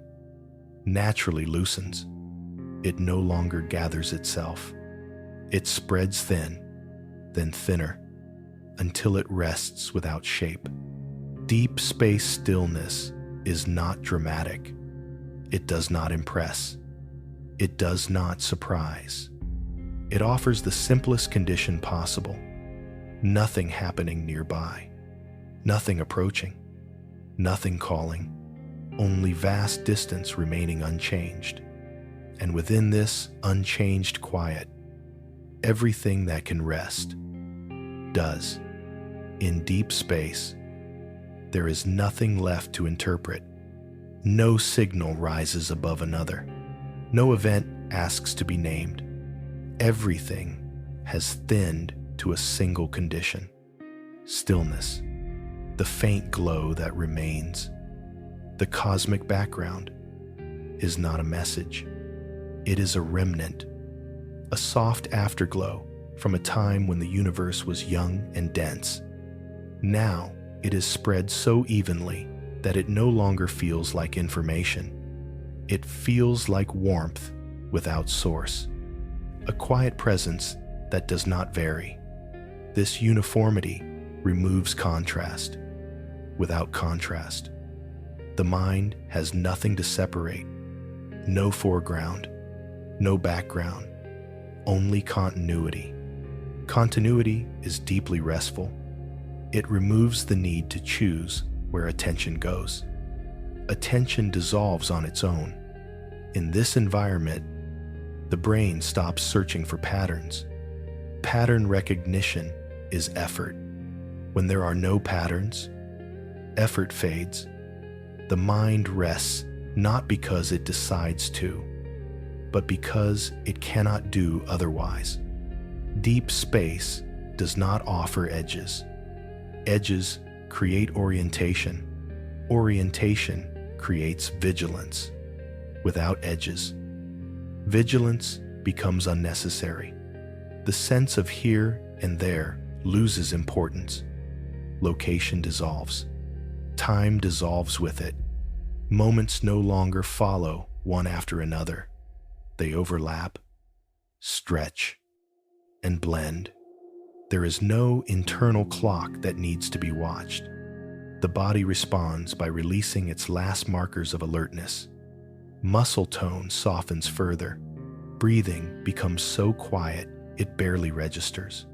naturally loosens. It no longer gathers itself. It spreads thin, then thinner, until it rests without shape. Deep space stillness is not dramatic. It does not impress. It does not surprise. It offers the simplest condition possible. Nothing happening nearby. Nothing approaching. Nothing calling. Only vast distance remaining unchanged. And within this unchanged quiet, everything that can rest does. In deep space, there is nothing left to interpret. No signal rises above another. No event asks to be named. Everything has thinned to a single condition: stillness, the faint glow that remains. The cosmic background is not a message. It is a remnant, a soft afterglow from a time when the universe was young and dense. Now it is spread so evenly that it no longer feels like information. It feels like warmth without source, a quiet presence that does not vary. This uniformity removes contrast. Without contrast, the mind has nothing to separate. No foreground, no background, only continuity. Continuity is deeply restful. It removes the need to choose where attention goes. Attention dissolves on its own. In this environment, the brain stops searching for patterns. Pattern recognition is effort. When there are no patterns, effort fades. The mind rests not because it decides to, but because it cannot do otherwise. Deep space does not offer edges. Edges create orientation. Orientation creates vigilance. Without edges, vigilance becomes unnecessary. The sense of here and there loses importance. Location dissolves. Time dissolves with it. Moments no longer follow one after another. They overlap, stretch, and blend. There is no internal clock that needs to be watched. The body responds by releasing its last markers of alertness. Muscle tone softens further. Breathing becomes so quiet it barely registers.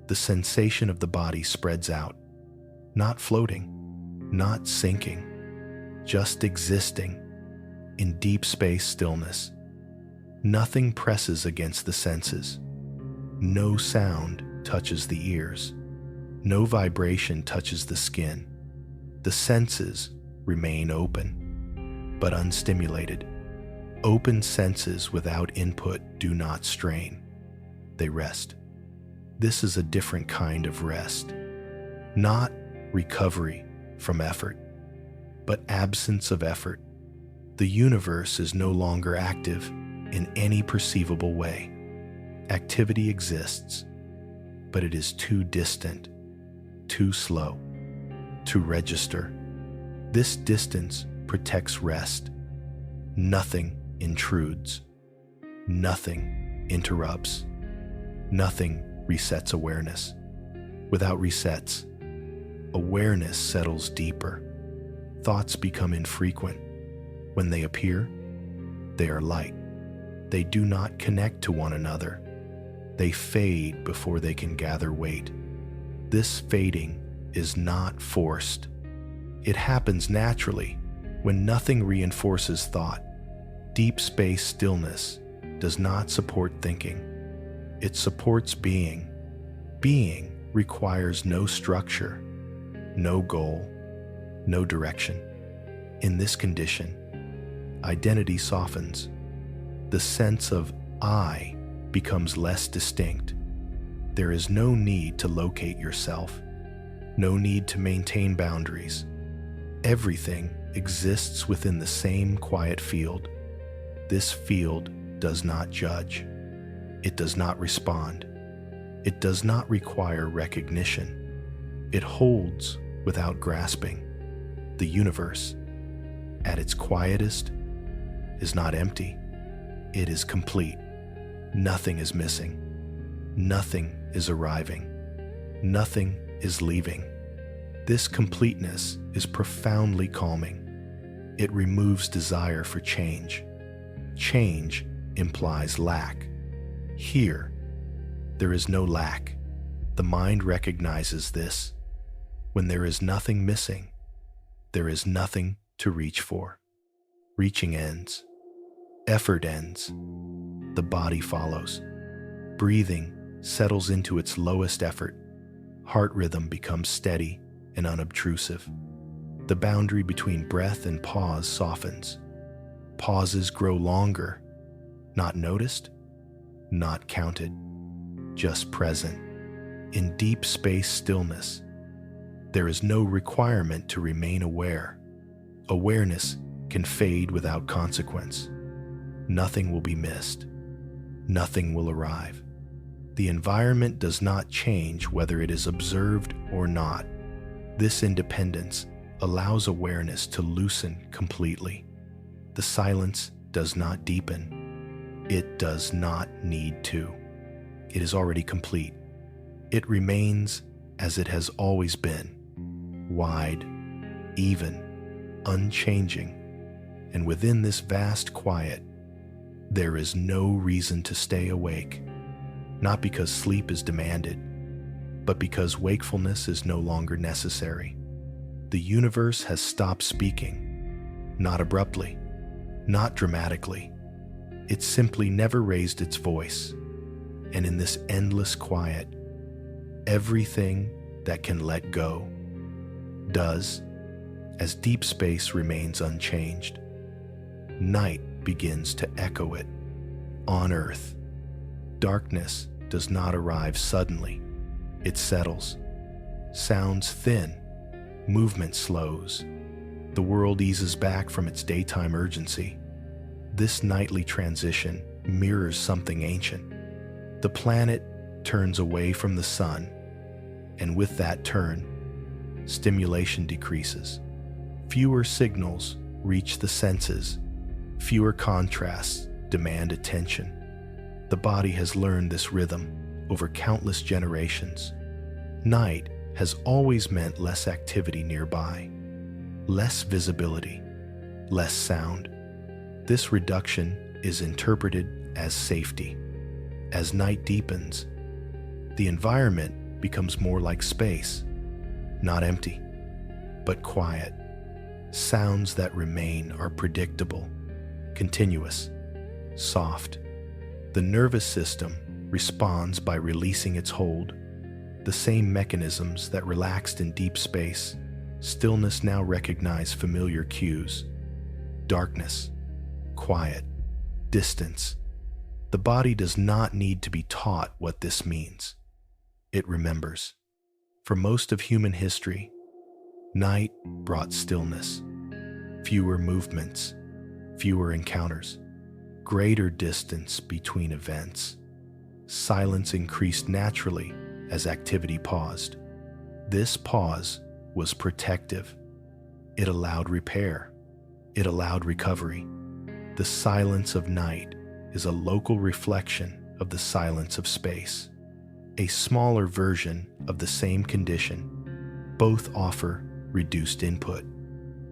The sensation of the body spreads out, not floating, not sinking, just existing. In deep space stillness, nothing presses against the senses. No sound touches the ears. No vibration touches the skin. The senses remain open, but unstimulated. Open senses without input do not strain. They rest. This is a different kind of rest. Not recovery from effort, but absence of effort. The universe is no longer active in any perceivable way. Activity exists, but it is too distant, too slow to register. This distance protects rest. Nothing intrudes. Nothing interrupts. Nothing resets awareness. Without resets, awareness settles deeper. Thoughts become infrequent. When they appear, they are light. They do not connect to one another. They fade before they can gather weight. This fading is not forced. It happens naturally when nothing reinforces thought. Deep space stillness does not support thinking. It supports being. Being requires no structure, no goal, no direction. In this condition, identity softens. The sense of I becomes less distinct. There is no need to locate yourself, no need to maintain boundaries. Everything exists within the same quiet field. This field does not judge. It does not respond. It does not require recognition. It holds without grasping. The universe, at its quietest, is not empty. It is complete. Nothing is missing. Nothing is arriving. Nothing is leaving. This completeness is profoundly calming. It removes desire for change. Change implies lack. Here, there is no lack. The mind recognizes this. When there is nothing missing, there is nothing to reach for. Reaching ends. Effort ends. The body follows. Breathing settles into its lowest effort. Heart rhythm becomes steady and unobtrusive. The boundary between breath and pause softens. Pauses grow longer, not noticed, not counted, just present. In deep space stillness, there is no requirement to remain aware. Awareness can fade without consequence. Nothing will be missed. Nothing will arrive. The environment does not change whether it is observed or not. This independence allows awareness to loosen completely. The silence does not deepen. It does not need to. It is already complete. It remains as it has always been, wide, even, unchanging. And within this vast quiet, there is no reason to stay awake, not because sleep is demanded, but because wakefulness is no longer necessary. The universe has stopped speaking, not abruptly, not dramatically. It simply never raised its voice. And in this endless quiet, everything that can let go does, as deep space remains unchanged. Night begins to echo it. On Earth, darkness does not arrive suddenly. It settles. Sounds thin. Movement slows. The world eases back from its daytime urgency. This nightly transition mirrors something ancient. The planet turns away from the sun, and with that turn, stimulation decreases. Fewer signals reach the senses. Fewer contrasts demand attention. The body has learned this rhythm over countless generations. Night has always meant less activity nearby, less visibility, less sound. This reduction is interpreted as safety. As night deepens, the environment becomes more like space, not empty, but quiet. Sounds that remain are predictable, continuous, soft. The nervous system responds by releasing its hold. The same mechanisms that relaxed in deep space, stillness now recognize familiar cues. Darkness, quiet, distance. The body does not need to be taught what this means. It remembers. For most of human history, night brought stillness, fewer movements, fewer encounters, greater distance between events. Silence increased naturally as activity paused. This pause was protective. It allowed repair. It allowed recovery. The silence of night is a local reflection of the silence of space, a smaller version of the same condition. Both offer reduced input,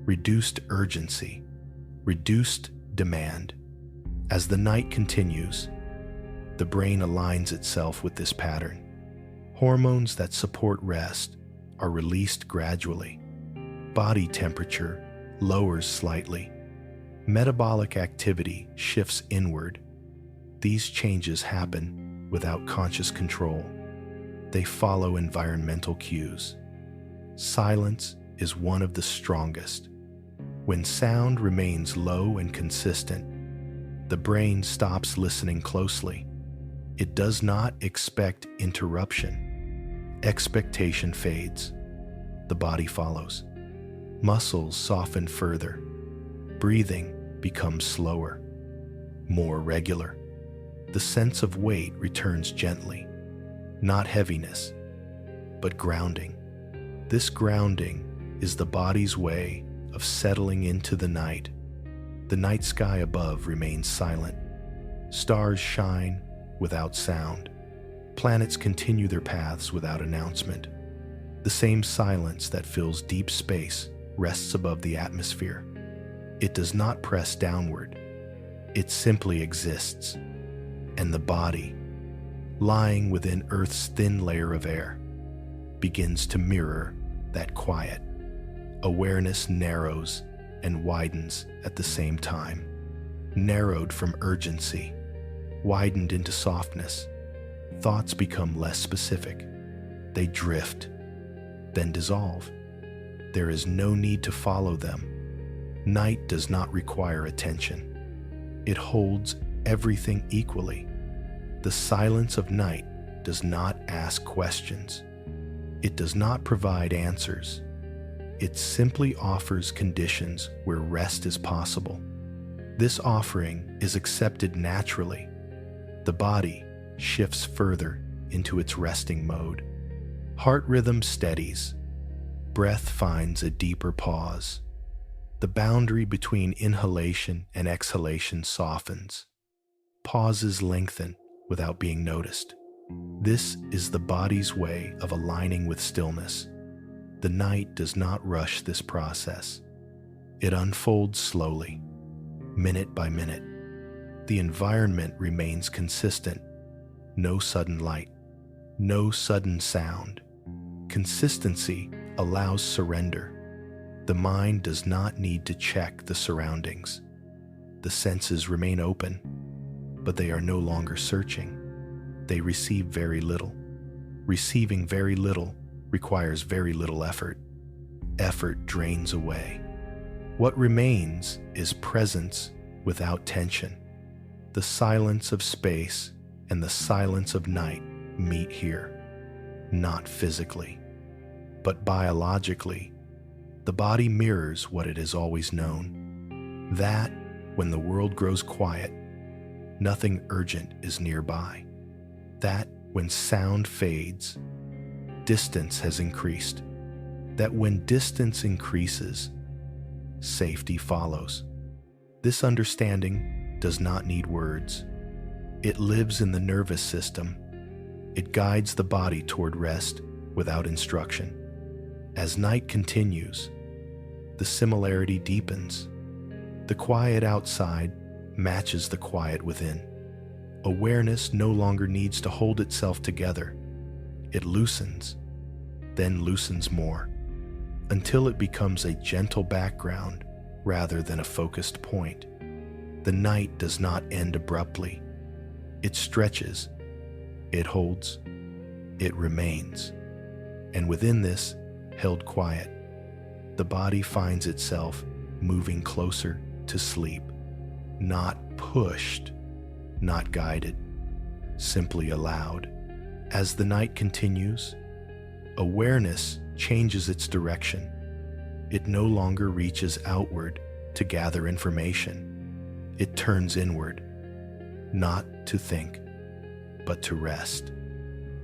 reduced urgency, reduced demand. As the night continues, the brain aligns itself with this pattern. Hormones that support rest are released gradually. Body temperature lowers slightly. Metabolic activity shifts inward. These changes happen without conscious control. They follow environmental cues. Silence is one of the strongest. When sound remains low and consistent, the brain stops listening closely. It does not expect interruption. Expectation fades. The body follows. Muscles soften further. Breathing becomes slower, more regular. The sense of weight returns gently, not heaviness, but grounding. This grounding is the body's way of settling into the night. The night sky above remains silent. Stars shine without sound. Planets continue their paths without announcement. The same silence that fills deep space rests above the atmosphere. It does not press downward. It simply exists. And the body, lying within Earth's thin layer of air, begins to mirror that quiet. Awareness narrows and widens at the same time. Narrowed from urgency, widened into softness. Thoughts become less specific. They drift, then dissolve. There is no need to follow them. Night does not require attention. It holds everything equally. The silence of night does not ask questions. It does not provide answers. It simply offers conditions where rest is possible. This offering is accepted naturally. The body shifts further into its resting mode. Heart rhythm steadies. Breath finds a deeper pause. The boundary between inhalation and exhalation softens. Pauses lengthen without being noticed. This is the body's way of aligning with stillness. The night does not rush this process. It unfolds slowly, minute by minute. The environment remains consistent. No sudden light, no sudden sound. Consistency allows surrender. The mind does not need to check the surroundings. The senses remain open, but they are no longer searching. They receive very little. Receiving very little requires very little effort. Effort drains away. What remains is presence without tension. The silence of space and the silence of night meet here, not physically, but biologically. The body mirrors what it has always known, that when the world grows quiet, nothing urgent is nearby, that when sound fades, distance has increased, that when distance increases, safety follows. This understanding does not need words. It lives in the nervous system. It guides the body toward rest without instruction. As night continues, the similarity deepens. The quiet outside matches the quiet within. Awareness no longer needs to hold itself together. It loosens, then loosens more, until it becomes a gentle background rather than a focused point. The night does not end abruptly. It stretches, it holds, it remains. And within this, held quiet, the body finds itself moving closer to sleep, not pushed, not guided, simply allowed. As the night continues, awareness changes its direction. It no longer reaches outward to gather information. It turns inward, not to think, but to rest.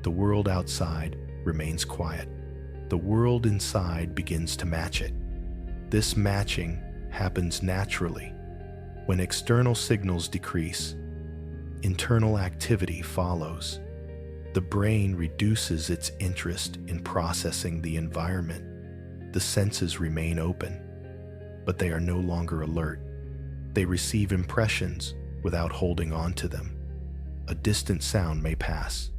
The world outside remains quiet. The world inside begins to match it. This matching happens naturally. When external signals decrease, internal activity follows. The brain reduces its interest in processing the environment. The senses remain open, but they are no longer alert. They receive impressions without holding on to them. A distant sound may pass,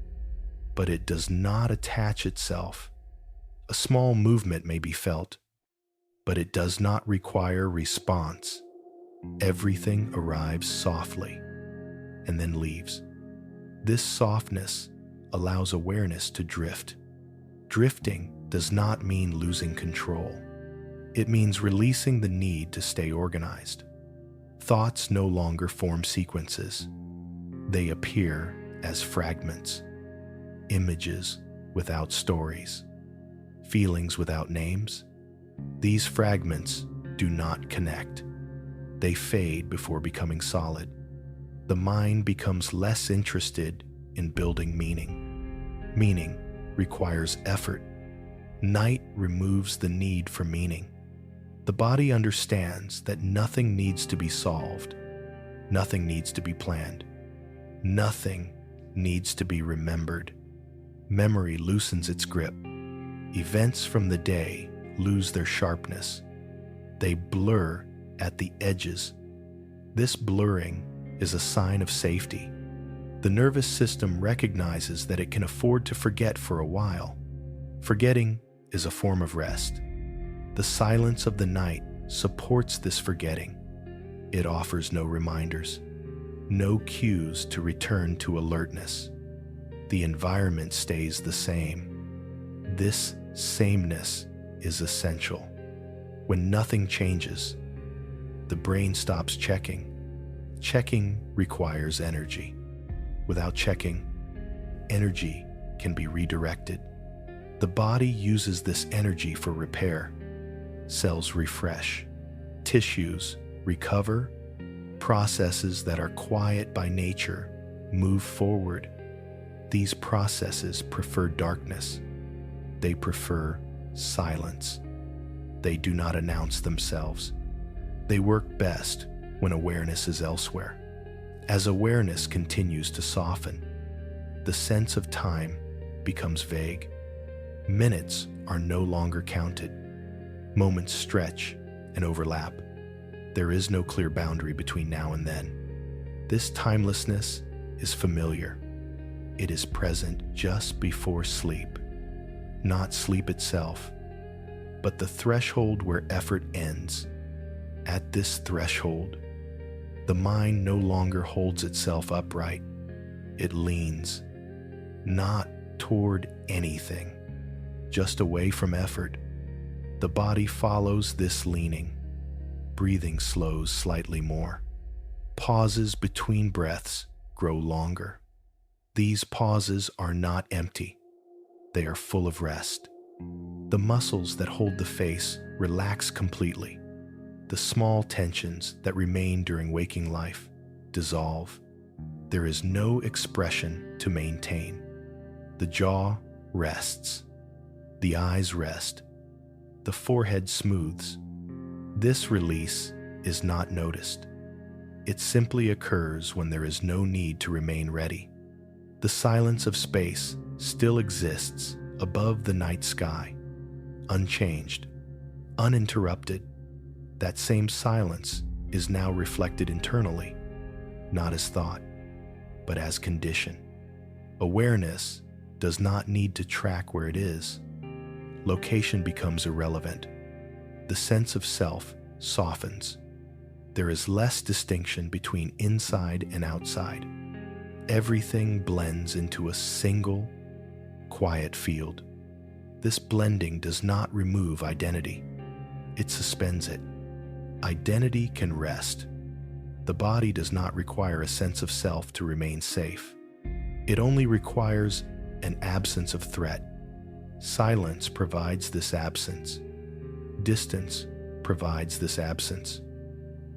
but it does not attach itself. A small movement may be felt, but it does not require response. Everything arrives softly and then leaves. This softness allows awareness to drift. Drifting does not mean losing control. It means releasing the need to stay organized. Thoughts no longer form sequences. They appear as fragments, images without stories, feelings without names. These fragments do not connect. They fade before becoming solid. The mind becomes less interested in building meaning. Meaning requires effort. Night removes the need for meaning. The body understands that nothing needs to be solved. Nothing needs to be planned. Nothing needs to be remembered. Memory loosens its grip. Events from the day lose their sharpness. They blur at the edges. This blurring is a sign of safety. The nervous system recognizes that it can afford to forget for a while. Forgetting is a form of rest. The silence of the night supports this forgetting. It offers no reminders, no cues to return to alertness. The environment stays the same. This sameness is essential. When nothing changes, the brain stops checking. Checking requires energy. Without checking, energy can be redirected. The body uses this energy for repair. Cells refresh. Tissues recover. Processes that are quiet by nature move forward. These processes prefer darkness. They prefer silence. They do not announce themselves. They work best when awareness is elsewhere. As awareness continues to soften, the sense of time becomes vague. Minutes are no longer counted. Moments stretch and overlap. There is no clear boundary between now and then. This timelessness is familiar. It is present just before sleep. Not sleep itself, but the threshold where effort ends. At this threshold, the mind no longer holds itself upright. It leans, not toward anything, just away from effort. The body follows this leaning. Breathing slows slightly more. Pauses between breaths grow longer. These pauses are not empty. They are full of rest. The muscles that hold the face relax completely. The small tensions that remain during waking life dissolve. There is no expression to maintain. The jaw rests. The eyes rest. The forehead smooths. This release is not noticed. It simply occurs when there is no need to remain ready. The silence of space still exists above the night sky, unchanged, uninterrupted. That same silence is now reflected internally, not as thought, but as condition. Awareness does not need to track where it is. Location becomes irrelevant. The sense of self softens. There is less distinction between inside and outside. Everything blends into a single, quiet field. This blending does not remove identity. It suspends it. Identity can rest. The body does not require a sense of self to remain safe. It only requires an absence of threat. Silence provides this absence. Distance provides this absence.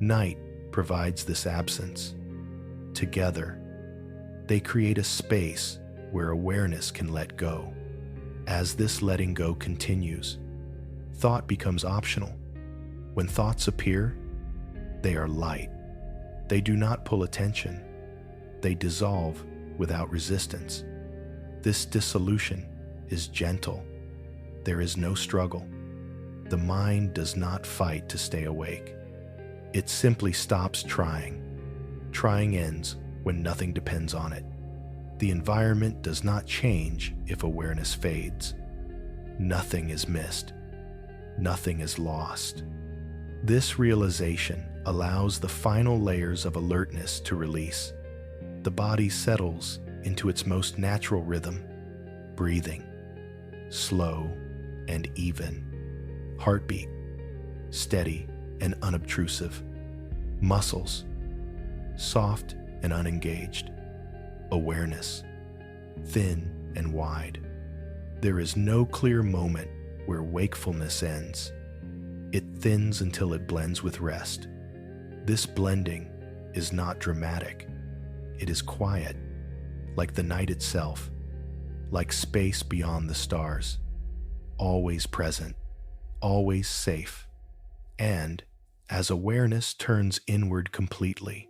Night provides this absence. Together, they create a space where awareness can let go. As this letting go continues, thought becomes optional. When thoughts appear, they are light. They do not pull attention. They dissolve without resistance. This dissolution is gentle. There is no struggle. The mind does not fight to stay awake. It simply stops trying. Trying ends when nothing depends on it. The environment does not change if awareness fades. Nothing is missed. Nothing is lost. This realization allows the final layers of alertness to release. The body settles into its most natural rhythm, breathing, slow and even. Heartbeat, steady and unobtrusive. Muscles, soft and unengaged. Awareness, thin and wide. There is no clear moment where wakefulness ends. It thins until it blends with rest. This blending is not dramatic. It is quiet, like the night itself, like space beyond the stars, always present, always safe. And as awareness turns inward completely,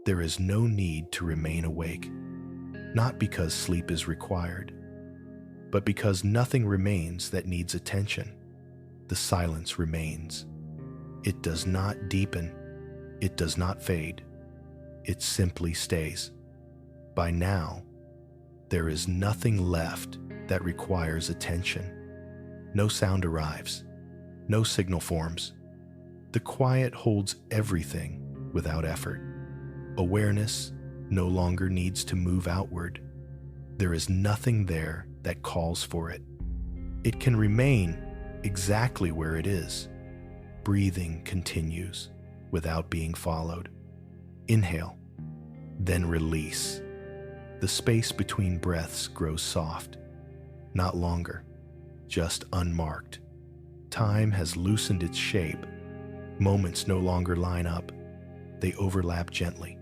there is no need to remain awake, not because sleep is required, but because nothing remains that needs attention. The silence remains. It does not deepen. It does not fade. It simply stays. By now, there is nothing left that requires attention. No sound arrives. No signal forms. The quiet holds everything without effort. Awareness no longer needs to move outward. There is nothing there that calls for it. It can remain exactly where it is. Breathing continues without being followed. Inhale, then release. The space between breaths grows soft, not longer, just unmarked. Time has loosened its shape. Moments no longer line up. They overlap gently.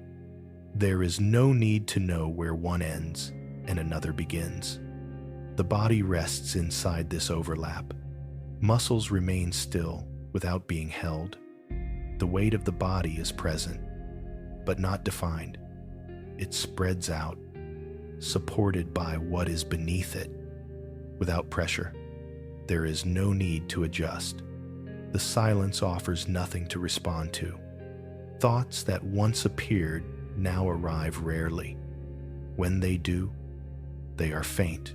There is no need to know where one ends and another begins. The body rests inside this overlap. Muscles remain still without being held. The weight of the body is present, but not defined. It spreads out, supported by what is beneath it. Without pressure, there is no need to adjust. The silence offers nothing to respond to. Thoughts that once appeared now arrive rarely. When they do, they are faint.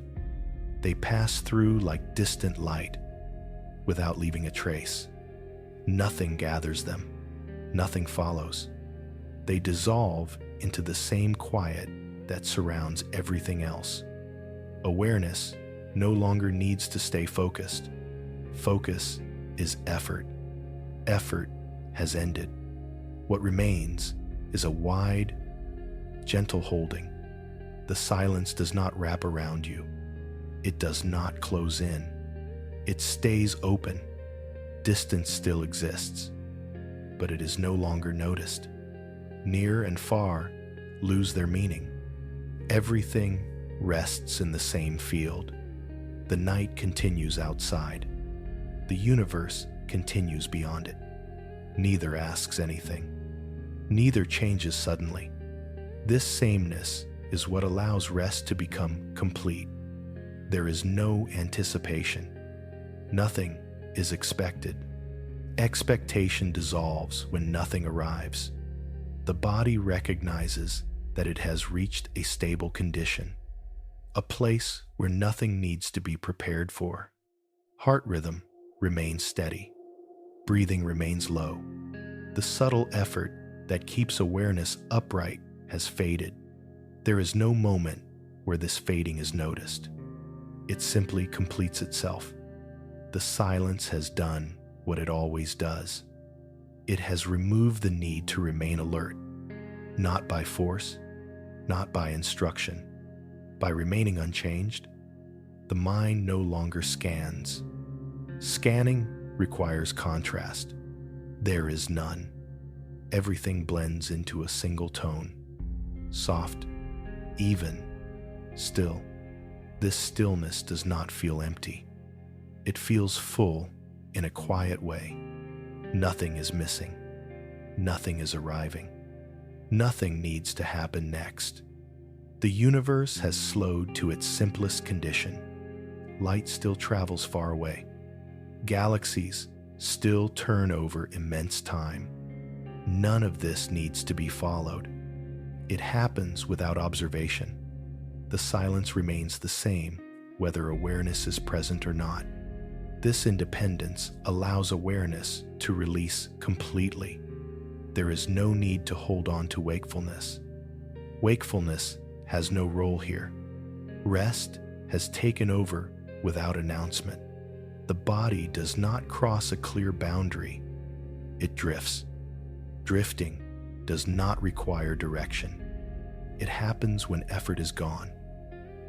They pass through like distant light, without leaving a trace. Nothing gathers them. Nothing follows. They dissolve into the same quiet that surrounds everything else. Awareness no longer needs to stay focused. Focus is effort. Effort has ended. What remains is a wide, gentle holding. The silence does not wrap around you. It does not close in. It stays open. Distance still exists, but it is no longer noticed. Near and far lose their meaning. Everything rests in the same field. The night continues outside. The universe continues beyond it. Neither asks anything. Neither changes suddenly. This sameness is what allows rest to become complete. There is no anticipation. Nothing is expected. Expectation dissolves when nothing arrives. The body recognizes that it has reached a stable condition, a place where nothing needs to be prepared for. Heart rhythm remains steady. Breathing remains low. The subtle effort that keeps awareness upright has faded. There is no moment where this fading is noticed. It simply completes itself. The silence has done what it always does. It has removed the need to remain alert, not by force, not by instruction. By remaining unchanged, the mind no longer scans. Scanning requires contrast. There is none. Everything blends into a single tone, soft, even, still. This stillness does not feel empty. It feels full in a quiet way. Nothing is missing. Nothing is arriving. Nothing needs to happen next. The universe has slowed to its simplest condition. Light still travels far away. Galaxies still turn over immense time. None of this needs to be followed. It happens without observation. The silence remains the same, whether awareness is present or not. This independence allows awareness to release completely. There is no need to hold on to wakefulness. Wakefulness has no role here. Rest has taken over without announcement. The body does not cross a clear boundary. It drifts. Drifting does not require direction. It happens when effort is gone.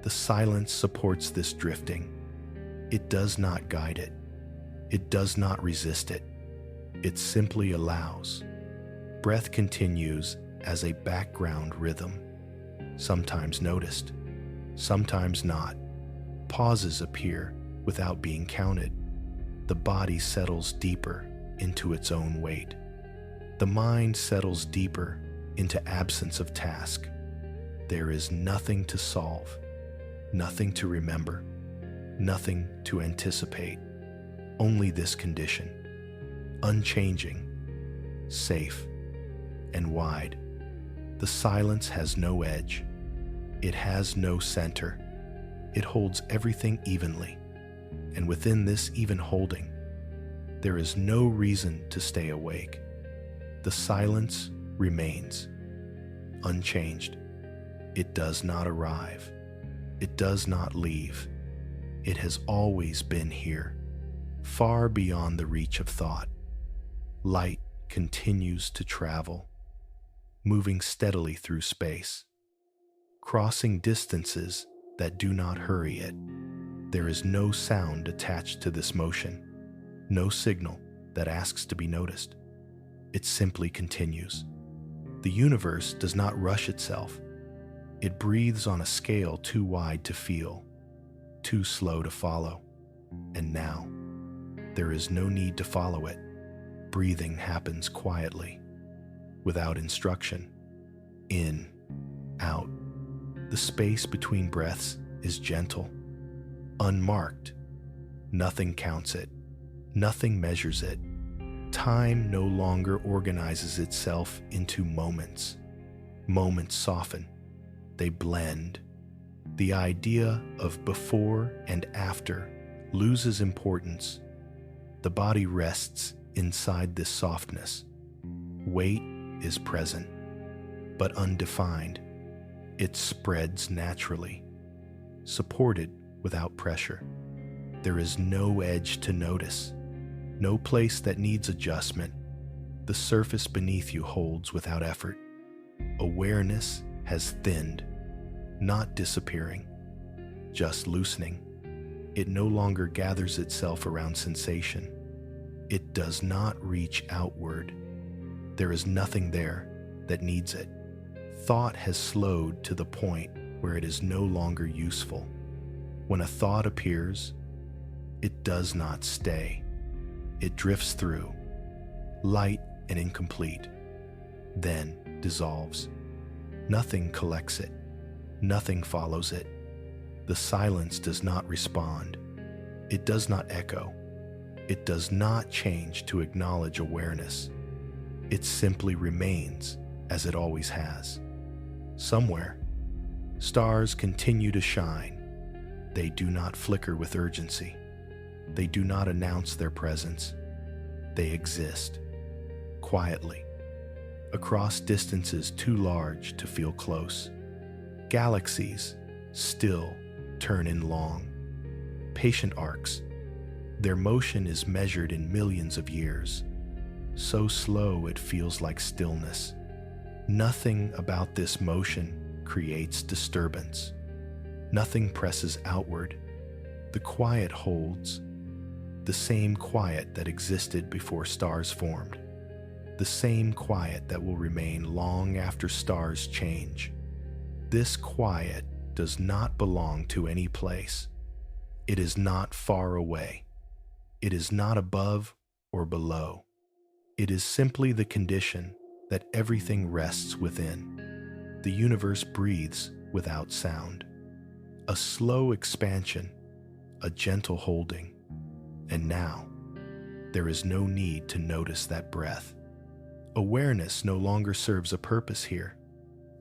The silence supports this drifting. It does not guide it. It does not resist it. It simply allows. Breath continues as a background rhythm, sometimes noticed, sometimes not. Pauses appear without being counted. The body settles deeper into its own weight. The mind settles deeper into absence of task. There is nothing to solve, nothing to remember, nothing to anticipate. Only this condition, unchanging, safe, and wide. The silence has no edge. It has no center. It holds everything evenly. And within this even holding, there is no reason to stay awake. The silence remains, unchanged. It does not arrive. It does not leave. It has always been here, far beyond the reach of thought. Light continues to travel, moving steadily through space, crossing distances that do not hurry it. There is no sound attached to this motion, no signal that asks to be noticed. It simply continues. The universe does not rush itself. It breathes on a scale too wide to feel, too slow to follow. And now, there is no need to follow it. Breathing happens quietly, without instruction. In, out. The space between breaths is gentle, unmarked. Nothing counts it. Nothing measures it. Time no longer organizes itself into moments. Moments soften. They blend. The idea of before and after loses importance. The body rests inside this softness. Weight is present, but undefined. It spreads naturally, supported without pressure. There is no edge to notice, no place that needs adjustment. The surface beneath you holds without effort. Awareness has thinned, not disappearing, just loosening. It no longer gathers itself around sensation. It does not reach outward. There is nothing there that needs it. Thought has slowed to the point where it is no longer useful. When a thought appears, it does not stay. It drifts through, light and incomplete, then dissolves. Nothing collects it. Nothing follows it. The silence does not respond. It does not echo. It does not change to acknowledge awareness. It simply remains as it always has. Somewhere, stars continue to shine. They do not flicker with urgency. They do not announce their presence. They exist, quietly, across distances too large to feel close. Galaxies still turn in long, patient arcs. Their motion is measured in millions of years, so slow it feels like stillness. Nothing about this motion creates disturbance. Nothing presses outward. The quiet holds, the same quiet that existed before stars formed, the same quiet that will remain long after stars change. This quiet does not belong to any place. It is not far away. It is not above or below. It is simply the condition that everything rests within. The universe breathes without sound. A slow expansion, a gentle holding. And now, there is no need to notice that breath. Awareness no longer serves a purpose here.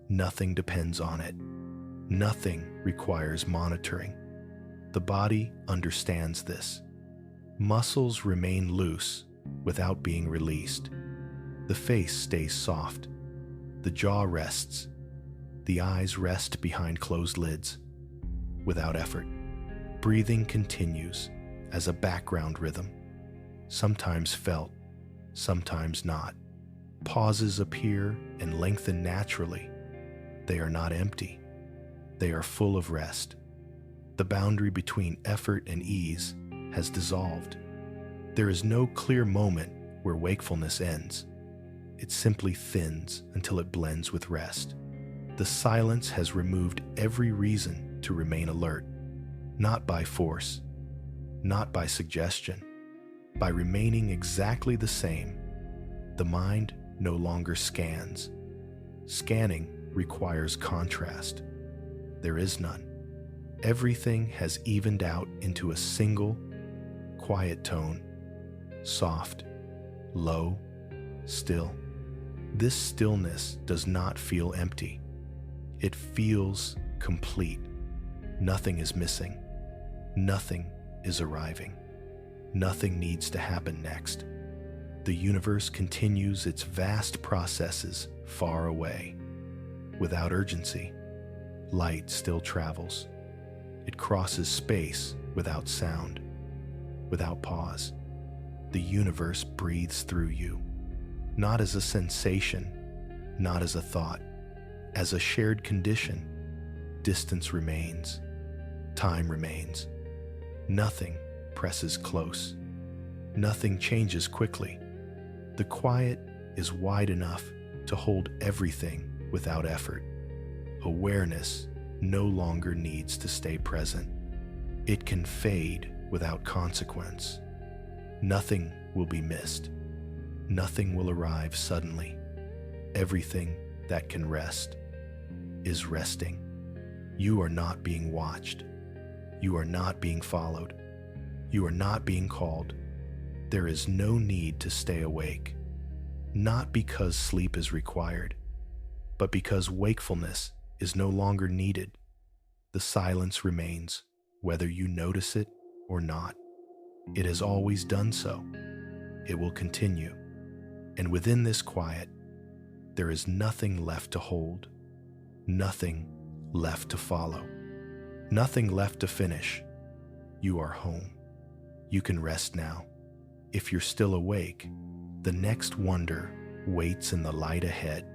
Nothing depends on it. Nothing requires monitoring. The body understands this. Muscles remain loose without being released. The face stays soft. The jaw rests. The eyes rest behind closed lids. Without effort, breathing continues as a background rhythm, sometimes felt, sometimes not. Pauses appear and lengthen naturally. They are not empty. They are full of rest. The boundary between effort and ease has dissolved. There is no clear moment where wakefulness ends. It simply thins until it blends with rest. The silence has removed every reason to remain alert, not by force, not by suggestion, by remaining exactly the same. The mind no longer scans. Scanning requires contrast. There is none. Everything has evened out into a single, quiet tone, soft, low, still. This stillness does not feel empty. It feels complete. Nothing is missing. Nothing is arriving. Nothing needs to happen next. The universe continues its vast processes far away. Without urgency, light still travels. It crosses space without sound, without pause. The universe breathes through you, not as a sensation, not as a thought, as a shared condition. Distance remains. Time remains. Nothing presses close. Nothing changes quickly. The quiet is wide enough to hold everything without effort. Awareness no longer needs to stay present. It can fade without consequence. Nothing will be missed. Nothing will arrive suddenly. Everything that can rest is resting. You are not being watched. You are not being followed. You are not being called. There is no need to stay awake, not because sleep is required, but because wakefulness is no longer needed. The silence remains, whether you notice it or not. It has always done so. It will continue. And within this quiet, there is nothing left to hold, nothing left to follow, nothing left to finish. You are home. You can rest now. If you're still awake, the next wonder waits in the light ahead.